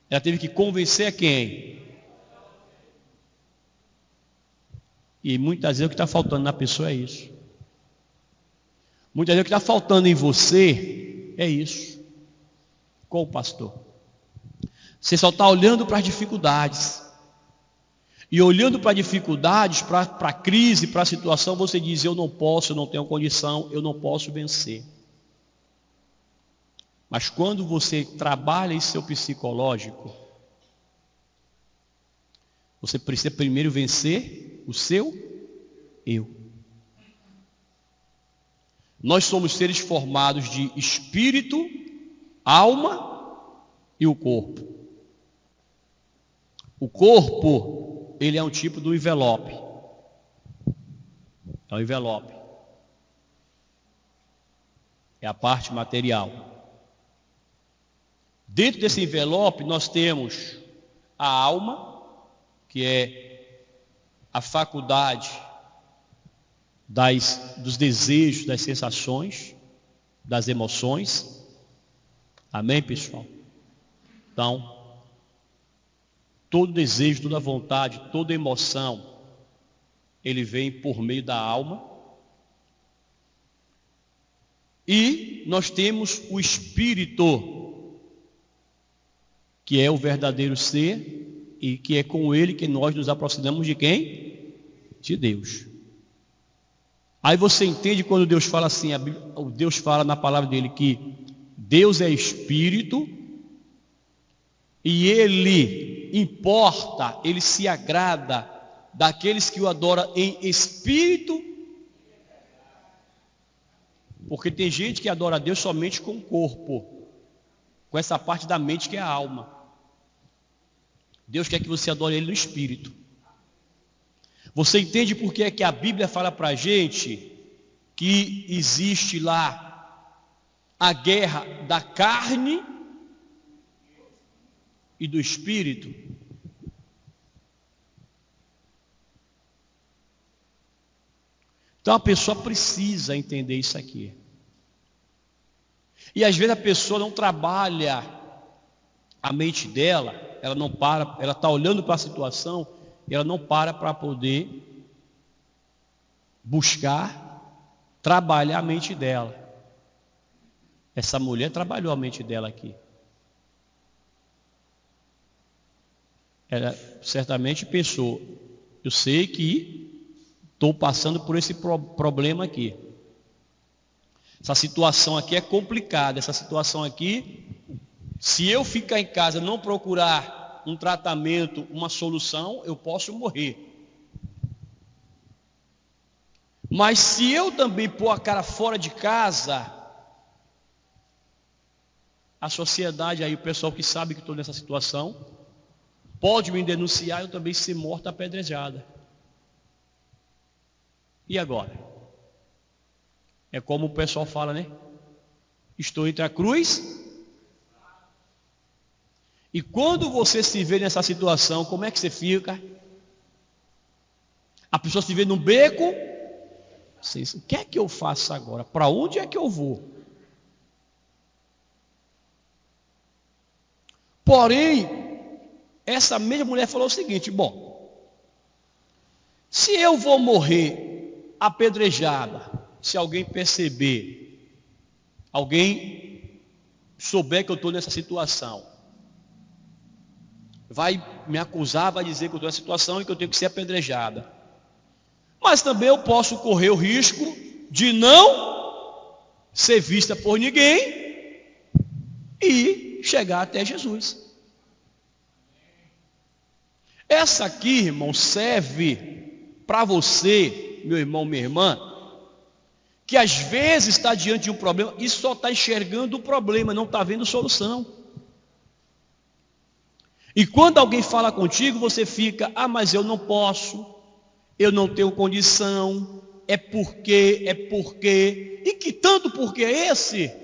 Ela teve que convencer a quem? E muitas vezes o que está faltando na pessoa é isso. Muitas vezes o que está faltando em você é isso. Qual pastor? Você só está olhando para as dificuldades. E olhando para dificuldades, para a crise, para a situação, você diz: eu não posso, eu não tenho condição, eu não posso vencer. Mas quando você trabalha em seu psicológico, você precisa primeiro vencer o seu eu. Nós somos seres formados de espírito, alma e o corpo. O corpo, ele é um tipo do envelope. É um envelope. É a parte material. Dentro desse envelope nós temos a alma, que é a faculdade dos desejos, das sensações, das emoções. Amém, pessoal? Então, todo desejo, toda vontade, toda emoção, ele vem por meio da alma. E nós temos o espírito, que é o verdadeiro ser, e que é com ele que nós nos aproximamos de quem? De Deus. Aí você entende quando Deus fala assim, Deus fala na palavra dele que Deus é espírito, e ele importa, ele se agrada daqueles que o adoram em espírito. Porque tem gente que adora a Deus somente com o corpo, com essa parte da mente que é a alma. Deus quer que você adore Ele no espírito. Você entende por que é que a Bíblia fala para a gente que existe lá a guerra da carne e do espírito? Então a pessoa precisa entender isso aqui. E às vezes a pessoa não trabalha a mente dela, ela não para, ela está olhando para a situação, e ela não para poder buscar, trabalhar a mente dela. Essa mulher trabalhou a mente dela aqui. Ela certamente pensou, eu sei que estou passando por esse problema aqui. Essa situação aqui é complicada. Essa situação aqui, se eu ficar em casa e não procurar um tratamento, uma solução, eu posso morrer. Mas se eu também pôr a cara fora de casa, a sociedade aí, o pessoal que sabe que estou nessa situação, pode me denunciar e eu também ser morta apedrejada. E agora? É como o pessoal fala, né? Estou entre a cruz. E quando você se vê nessa situação, como é que você fica? A pessoa se vê num beco. O que é que eu faço agora? Para onde é que eu vou? Porém, essa mesma mulher falou o seguinte: bom, se eu vou morrer apedrejada, se alguém perceber, alguém souber que eu estou nessa situação, vai me acusar, vai dizer que eu estou nessa situação e que eu tenho que ser apedrejada. Mas também eu posso correr o risco de não ser vista por ninguém e chegar até Jesus. Essa aqui, irmão, serve para você, meu irmão, minha irmã, que às vezes está diante de um problema e só está enxergando o problema, não está vendo solução. E quando alguém fala contigo, você fica, mas eu não posso, eu não tenho condição, é porque, e que tanto porque é esse?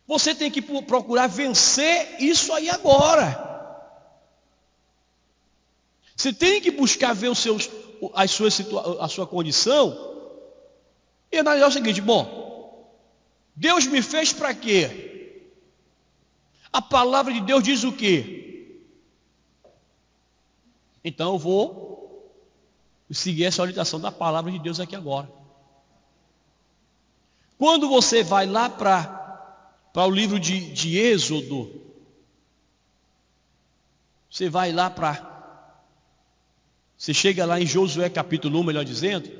Você tem que procurar vencer isso aí agora. Você tem que buscar ver a sua condição e analisar o seguinte: bom, Deus me fez para quê? A palavra de Deus diz o quê? Então eu vou seguir essa orientação da palavra de Deus aqui agora. Quando você vai lá para o livro de Êxodo, você vai lá você chega lá em Josué capítulo 1, melhor dizendo,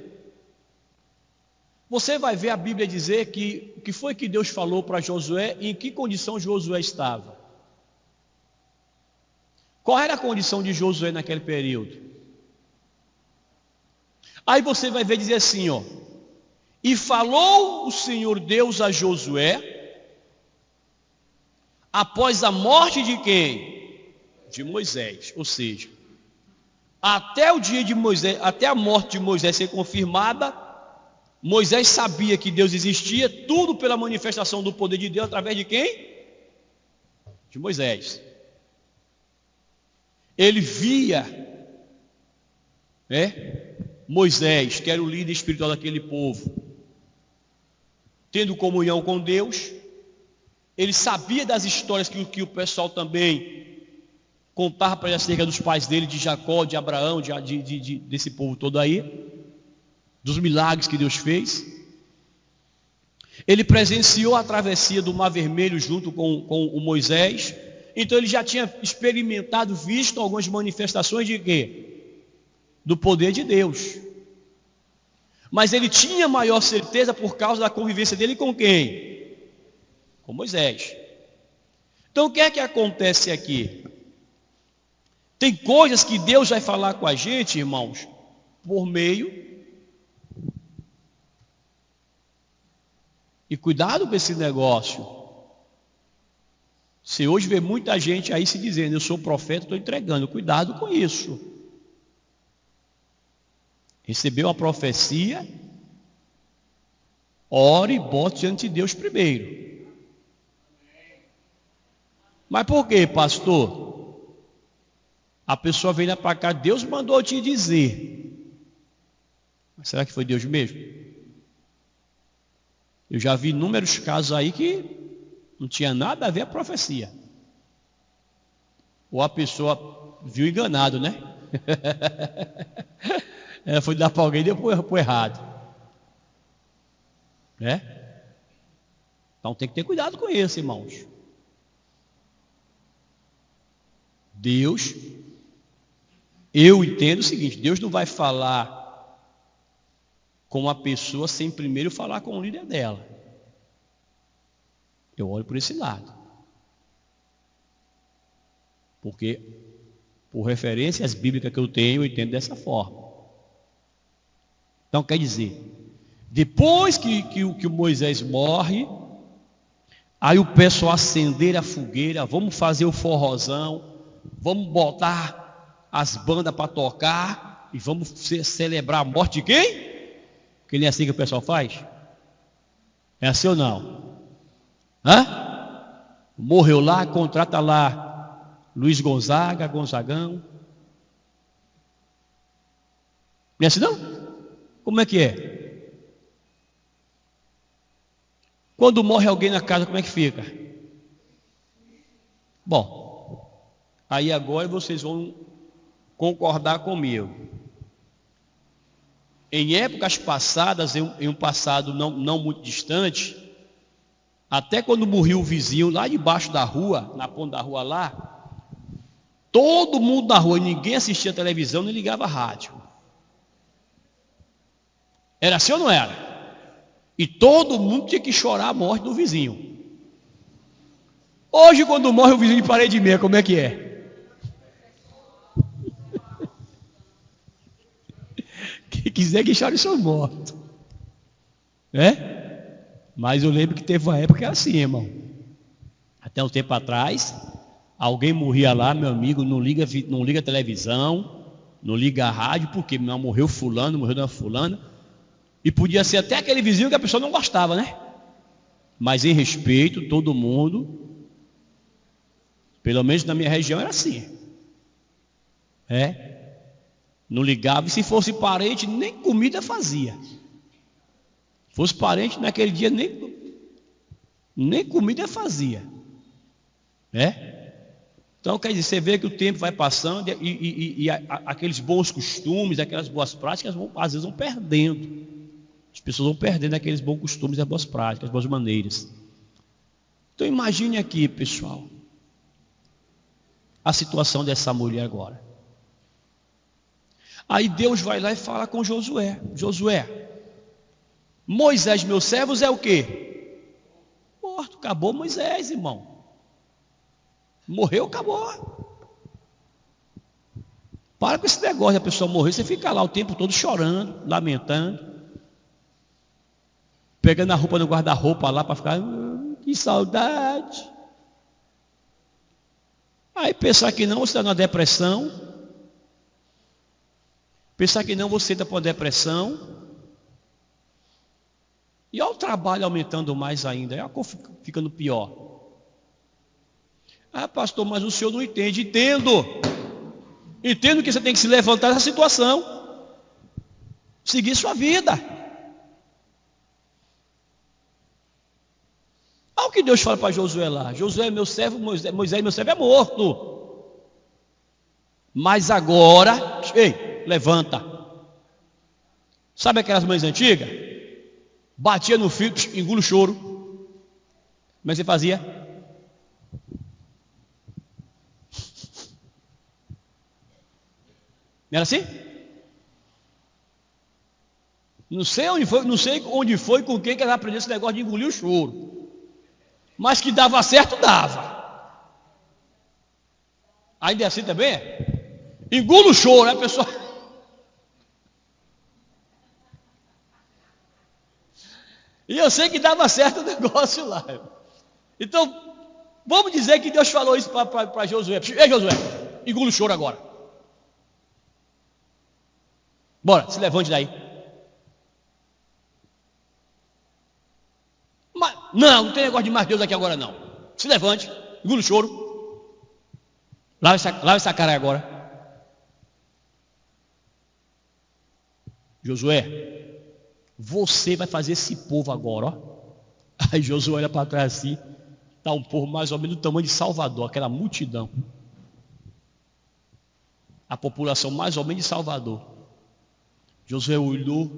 você vai ver a Bíblia dizer que o que foi que Deus falou para Josué e em que condição Josué estava. Qual era a condição de Josué naquele período? Aí você vai ver dizer assim, E falou o Senhor Deus a Josué, após a morte de quem? De Moisés. Ou seja, até o dia de Moisés, até a morte de Moisés ser confirmada, Moisés sabia que Deus existia, tudo pela manifestação do poder de Deus, através de quem? De Moisés. Ele via, Moisés, que era o líder espiritual daquele povo, tendo comunhão com Deus. Ele sabia das histórias que o pessoal também contava para ele acerca dos pais dele, de Jacó, de Abraão, desse povo todo aí, dos milagres que Deus fez. Ele presenciou a travessia do Mar Vermelho junto com o Moisés. Então ele já tinha experimentado, visto algumas manifestações de quê? Do poder de Deus. Mas ele tinha maior certeza por causa da convivência dele com quem? Com Moisés. Então o que é que acontece aqui? Tem coisas que Deus vai falar com a gente, irmãos, por meio. E cuidado com esse negócio. Você hoje vê muita gente aí se dizendo: eu sou profeta, estou entregando. Cuidado com isso. Recebeu a profecia, ore e bote diante de Deus primeiro. Mas por quê, pastor? A pessoa vem lá para cá, Deus mandou te dizer. Mas será que foi Deus mesmo? Eu já vi inúmeros casos aí que não tinha nada a ver a profecia. Ou a pessoa viu enganado, né? Ela foi dar para alguém e deu para o errado. Né? Então tem que ter cuidado com isso, irmãos. Deus, eu entendo o seguinte: Deus não vai falar com uma pessoa sem primeiro falar com o líder dela. Eu olho por esse lado. Porque, por referências bíblicas que eu tenho, eu entendo dessa forma. Então quer dizer, depois que o Moisés morre, aí o pessoal acender a fogueira, vamos fazer o forrozão, vamos botar as bandas para tocar e vamos celebrar a morte de quem? Porque não é assim que o pessoal faz? É assim ou não? Morreu lá, contrata lá Luiz Gonzaga, Gonzagão. Não é assim não? Como é que é? Quando morre alguém na casa, como é que fica? Bom, aí agora vocês vão concordar comigo. Em épocas passadas, em um passado não muito distante, até quando morreu o vizinho lá debaixo da rua, na ponta da rua lá, todo mundo da rua, ninguém assistia televisão, nem ligava rádio. Era assim ou não era? E todo mundo tinha que chorar a morte do vizinho. Hoje, quando morre o vizinho de parede meia, como é que é? Quem quiser que chore seu morto. Mas eu lembro que teve uma época que era assim, irmão. Até um tempo atrás, alguém morria lá, meu amigo, não liga a televisão, não liga a rádio, porque morreu fulano, morreu da fulana. E podia ser até aquele vizinho que a pessoa não gostava, né? Mas em respeito, todo mundo, pelo menos na minha região era assim. Não ligava, e se fosse parente, nem comida fazia. Se fosse parente, naquele dia, nem comida fazia. Então, quer dizer, você vê que o tempo vai passando e aqueles bons costumes, aquelas boas práticas, às vezes vão perdendo. As pessoas vão perdendo aqueles bons costumes, as boas práticas, as boas maneiras. Então imagine aqui, pessoal, a situação dessa mulher agora. Aí Deus vai lá e fala com Josué: Josué, Moisés, meus servos, é o quê? Morto. Acabou Moisés, irmão. Morreu, acabou. Para com esse negócio de a pessoa morrer, você fica lá o tempo todo chorando, lamentando. pegando a roupa no guarda-roupa lá para ficar, que saudade. Aí pensar que não, você está numa depressão. Pensar que não, você está com depressão. E olha o trabalho aumentando mais ainda, é a coisa ficando pior. Ah, pastor, mas o senhor não entende. Entendo que você tem que se levantar dessa situação, seguir sua vida. Olha o que Deus fala para Josué lá: Josué, meu servo, Moisés, meu servo é morto. Mas agora, ei, levanta. Sabe aquelas mães antigas? Batia no filho, engula o choro. Como é que você fazia? Não era assim? Não sei onde foi com quem que ela aprendeu esse negócio de engolir o choro. Mas que dava certo, dava. Ainda é assim também? Engula o choro, né, pessoal? E eu sei que dava certo o negócio lá. Então, vamos dizer que Deus falou isso para Josué. Ei, Josué, engula o choro agora. Bora, se levante daí. Mas, não tem negócio de mais Deus aqui agora não. Se levante, engula o choro. Lava essa cara agora. Josué, você vai fazer esse povo agora, ó. Aí Josué olha para trás assim, está um povo mais ou menos do tamanho de Salvador, aquela multidão. A população mais ou menos de Salvador. Josué olhou,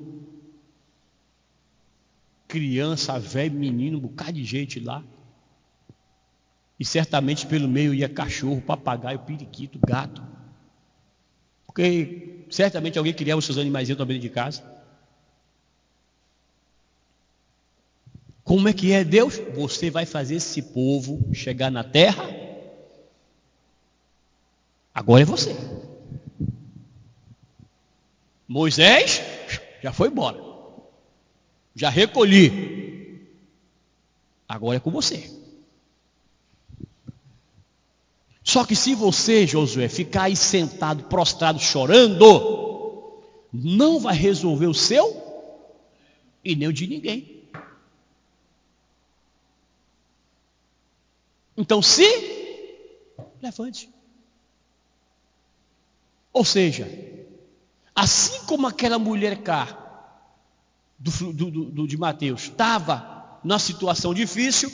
criança, velho, menino, um bocado de gente lá. E certamente pelo meio ia cachorro, papagaio, periquito, gato. Porque certamente alguém criava os seus animaizinhos também de casa. Como é que é Deus? Você vai fazer esse povo chegar na terra. Agora é você. Moisés já foi embora. Já recolhi. Agora é com você. Só que se você, Josué, ficar aí sentado, prostrado, chorando, não vai resolver o seu e nem o de ninguém. Então levante. Ou seja, assim como aquela mulher cá de Mateus estava numa situação difícil,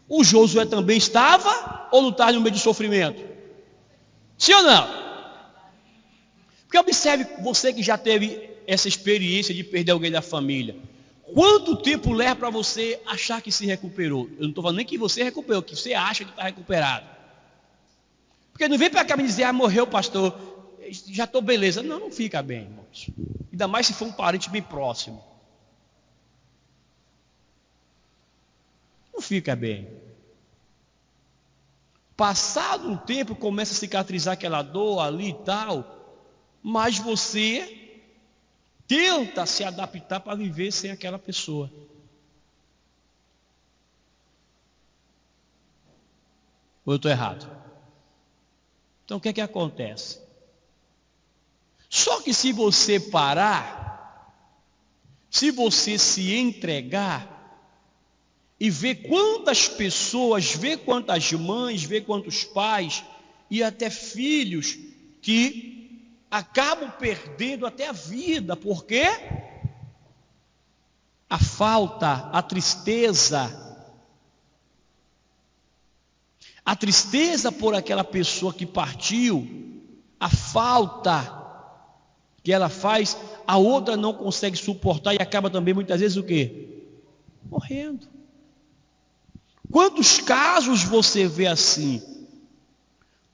o Josué também estava ou não estava no meio de sofrimento? Sim ou não? Porque observe, você que já teve essa experiência de perder alguém da família, quanto tempo leva para você achar que se recuperou? Eu não estou falando nem que você recuperou, que você acha que está recuperado. Porque não vem para cá me dizer, morreu pastor, já estou beleza. Não, não fica bem, irmãos. Ainda mais se for um parente bem próximo. Não fica bem. Passado um tempo começa a cicatrizar aquela dor ali e tal, mas você tenta se adaptar para viver sem aquela pessoa. Ou eu estou errado? Então o que é que acontece? Só que se você parar, se você se entregar, e ver quantas pessoas, ver quantas mães, ver quantos pais e até filhos que acabam perdendo até a vida, porque a falta, a tristeza por aquela pessoa que partiu, a falta que ela faz, a outra não consegue suportar e acaba também muitas vezes o quê? Morrendo. Quantos casos você vê assim?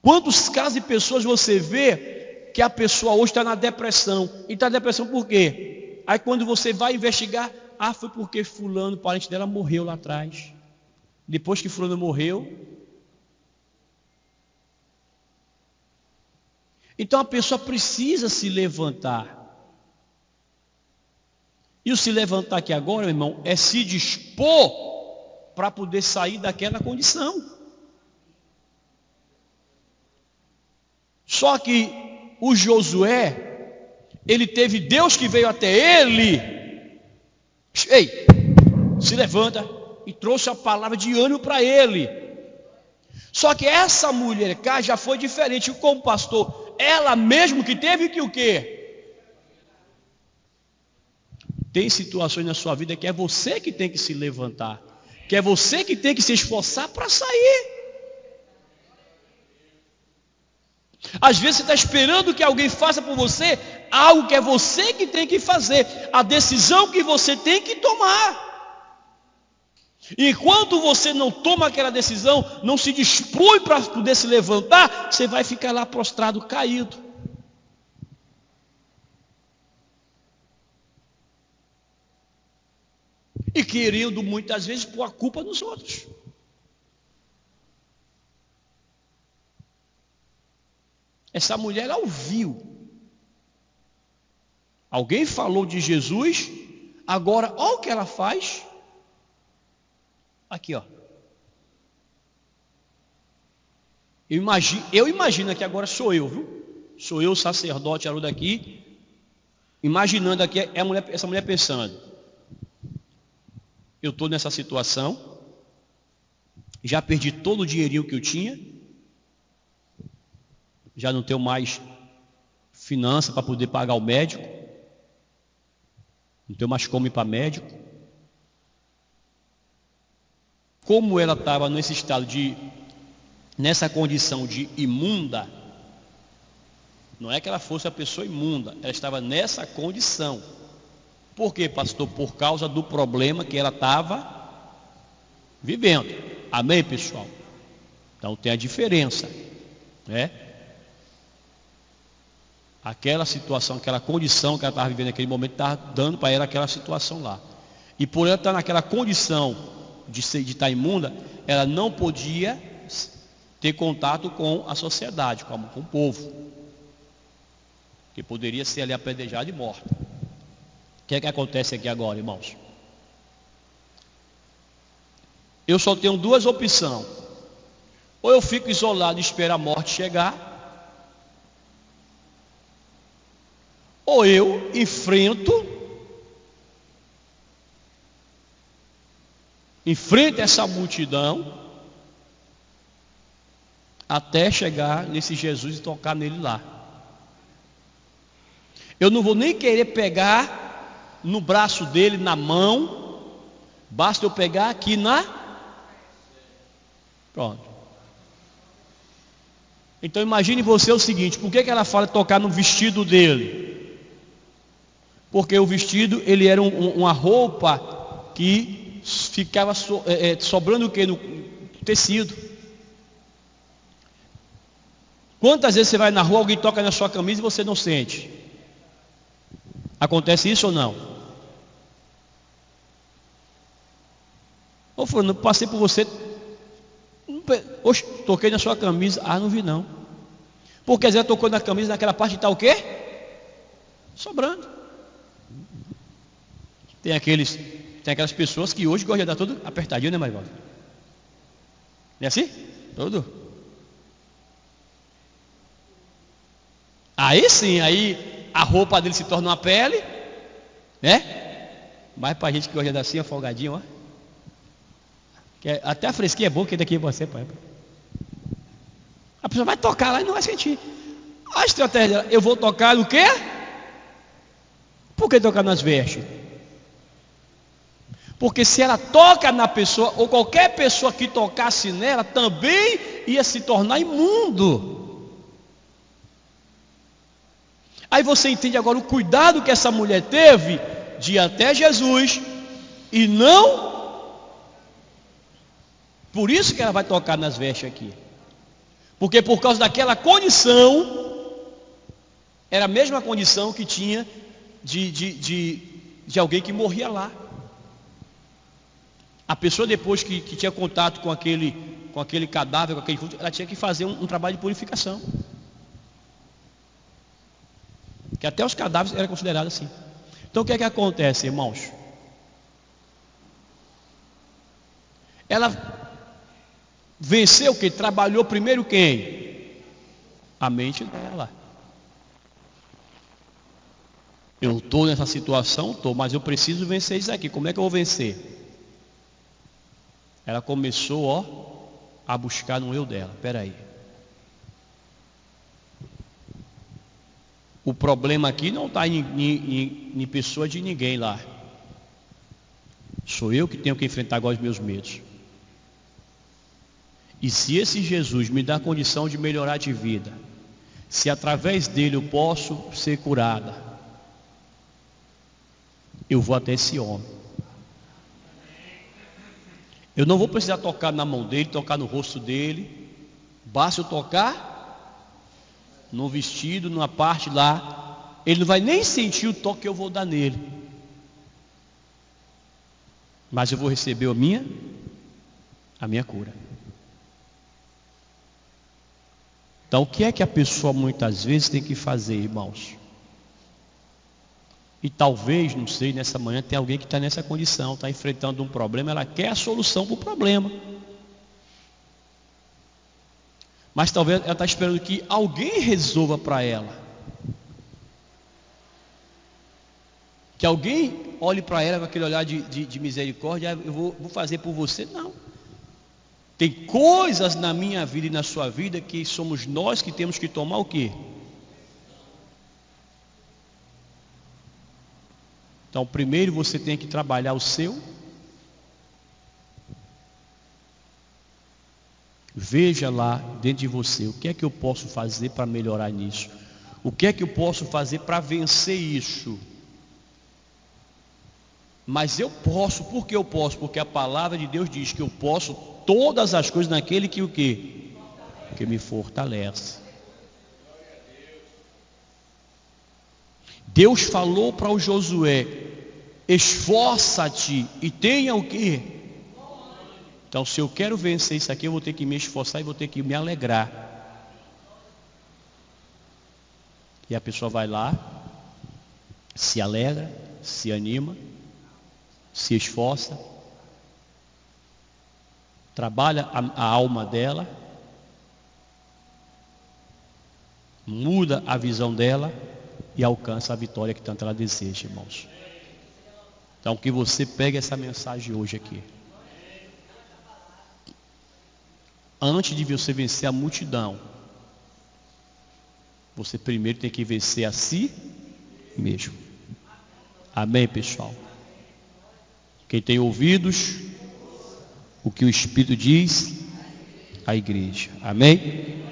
Quantos casos de pessoas você vê que a pessoa hoje está na depressão? E está na depressão por quê? Aí quando você vai investigar, foi porque fulano, parente dela, morreu lá atrás. Depois que fulano morreu. Então a pessoa precisa se levantar. E o se levantar aqui agora, meu irmão, é se dispor para poder sair daquela condição. Só que o Josué, ele teve Deus que veio até ele. Ei, se levanta, e trouxe a palavra de ânimo para ele. Só que essa mulher cá já foi diferente. Como pastor, ela mesmo que teve que o quê? Tem situações na sua vida que é você que tem que se levantar, que é você que tem que se esforçar para sair. Às vezes você está esperando que alguém faça por você algo que é você que tem que fazer, a decisão que você tem que tomar. Enquanto você não toma aquela decisão, não se dispõe para poder se levantar, você vai ficar lá prostrado, caído. E querendo muitas vezes pôr a culpa nos outros. Essa mulher ela ouviu. Alguém falou de Jesus, agora olha o que ela faz. Aqui, ó. Eu imagino que agora sou eu, viu? Sou eu, sacerdote, Haroldo aqui, imaginando aqui essa mulher pensando: eu estou nessa situação, já perdi todo o dinheirinho que eu tinha, já não tenho mais finança para poder pagar o médico, não tenho mais como ir para médico. Como ela estava nesse estado nessa condição de imunda, não é que ela fosse a pessoa imunda, ela estava nessa condição. Por quê, pastor? Por causa do problema que ela estava vivendo. Amém, pessoal? Então tem a diferença, né? Aquela situação, aquela condição que ela estava vivendo naquele momento, estava dando para ela aquela situação lá. E por ela estar naquela condição de estar imunda, ela não podia ter contato com a sociedade, com o povo, que poderia ser ali apedrejada e morta. O que é que acontece aqui agora, irmãos? Eu só tenho duas opções: ou eu fico isolado e espero a morte chegar, ou eu enfrento essa multidão até chegar nesse Jesus e tocar nele lá. Eu não vou nem querer pegar no braço dele, na mão, basta eu pegar aqui pronto. Então imagine você o seguinte: por que ela fala tocar no vestido dele? Porque o vestido, ele era uma roupa que ficava sobrando o que? No tecido. Quantas vezes você vai na rua, alguém toca na sua camisa e você não sente? Acontece isso ou não? Ô fulano, passei por você, oxe, toquei na sua camisa, não vi não. Porque Zé tocou na camisa, naquela parte que está o quê? Sobrando. Tem aquelas pessoas que hoje gostam de dar tudo apertadinho, né, Marivaldo? Não é assim? Tudo. Aí sim, aí a roupa dele se torna uma pele, né? Mas pra gente que gosta de dar assim, afogadinho, ó. Até a fresquinha é boa que daqui você, pai. A pessoa vai tocar lá e não vai sentir. A estratégia dela: eu vou tocar no quê? Por que tocar nas vestes? Porque se ela toca na pessoa, ou qualquer pessoa que tocasse nela, também ia se tornar imundo. Aí você entende agora o cuidado que essa mulher teve de ir até Jesus, e não. Por isso que ela vai tocar nas vestes aqui. Porque por causa daquela condição, era a mesma condição que tinha de alguém que morria lá. A pessoa, depois que tinha contato com aquele cadáver, com aquele culto, ela tinha que fazer um trabalho de purificação. Que até os cadáveres eram considerados assim. Então o que é que acontece, irmãos? Ela venceu o que? Trabalhou primeiro quem? A mente dela. Eu estou nessa situação, mas eu preciso vencer isso aqui. Como é que eu vou vencer? Ela começou, a buscar no eu dela. Espera aí. O problema aqui não está em pessoa de ninguém lá. Sou eu que tenho que enfrentar agora os meus medos. E se esse Jesus me dá a condição de melhorar de vida, se através dele eu posso ser curada, eu vou até esse homem. Eu não vou precisar tocar na mão dele, tocar no rosto dele. Basta eu tocar no vestido, numa parte lá. Ele não vai nem sentir o toque que eu vou dar nele. Mas eu vou receber a minha cura. Então o que é que a pessoa muitas vezes tem que fazer, irmãos? E talvez, não sei, nessa manhã tem alguém que está nessa condição, está enfrentando um problema, ela quer a solução para o problema. Mas talvez ela está esperando que alguém resolva para ela. Que alguém olhe para ela com aquele olhar de misericórdia, eu vou fazer por você. Não. Tem coisas na minha vida e na sua vida que somos nós que temos que tomar o quê? Então, primeiro você tem que trabalhar o seu. Veja lá dentro de você, o que é que eu posso fazer para melhorar nisso? O que é que eu posso fazer para vencer isso? Mas eu posso, por que eu posso? Porque a palavra de Deus diz que eu posso todas as coisas naquele que o quê? Que me fortalece. Deus falou para o Josué: esforça-te e tenha o quê? Então, se eu quero vencer isso aqui, eu vou ter que me esforçar e vou ter que me alegrar. E a pessoa vai lá, se alegra, se anima, se esforça, trabalha a alma dela, muda a visão dela e alcança a vitória que tanto ela deseja, irmãos. Então, que você pegue essa mensagem hoje aqui. Antes de você vencer a multidão, você primeiro tem que vencer a si mesmo. Amém, pessoal? Quem tem ouvidos, o que o Espírito diz à igreja. Amém?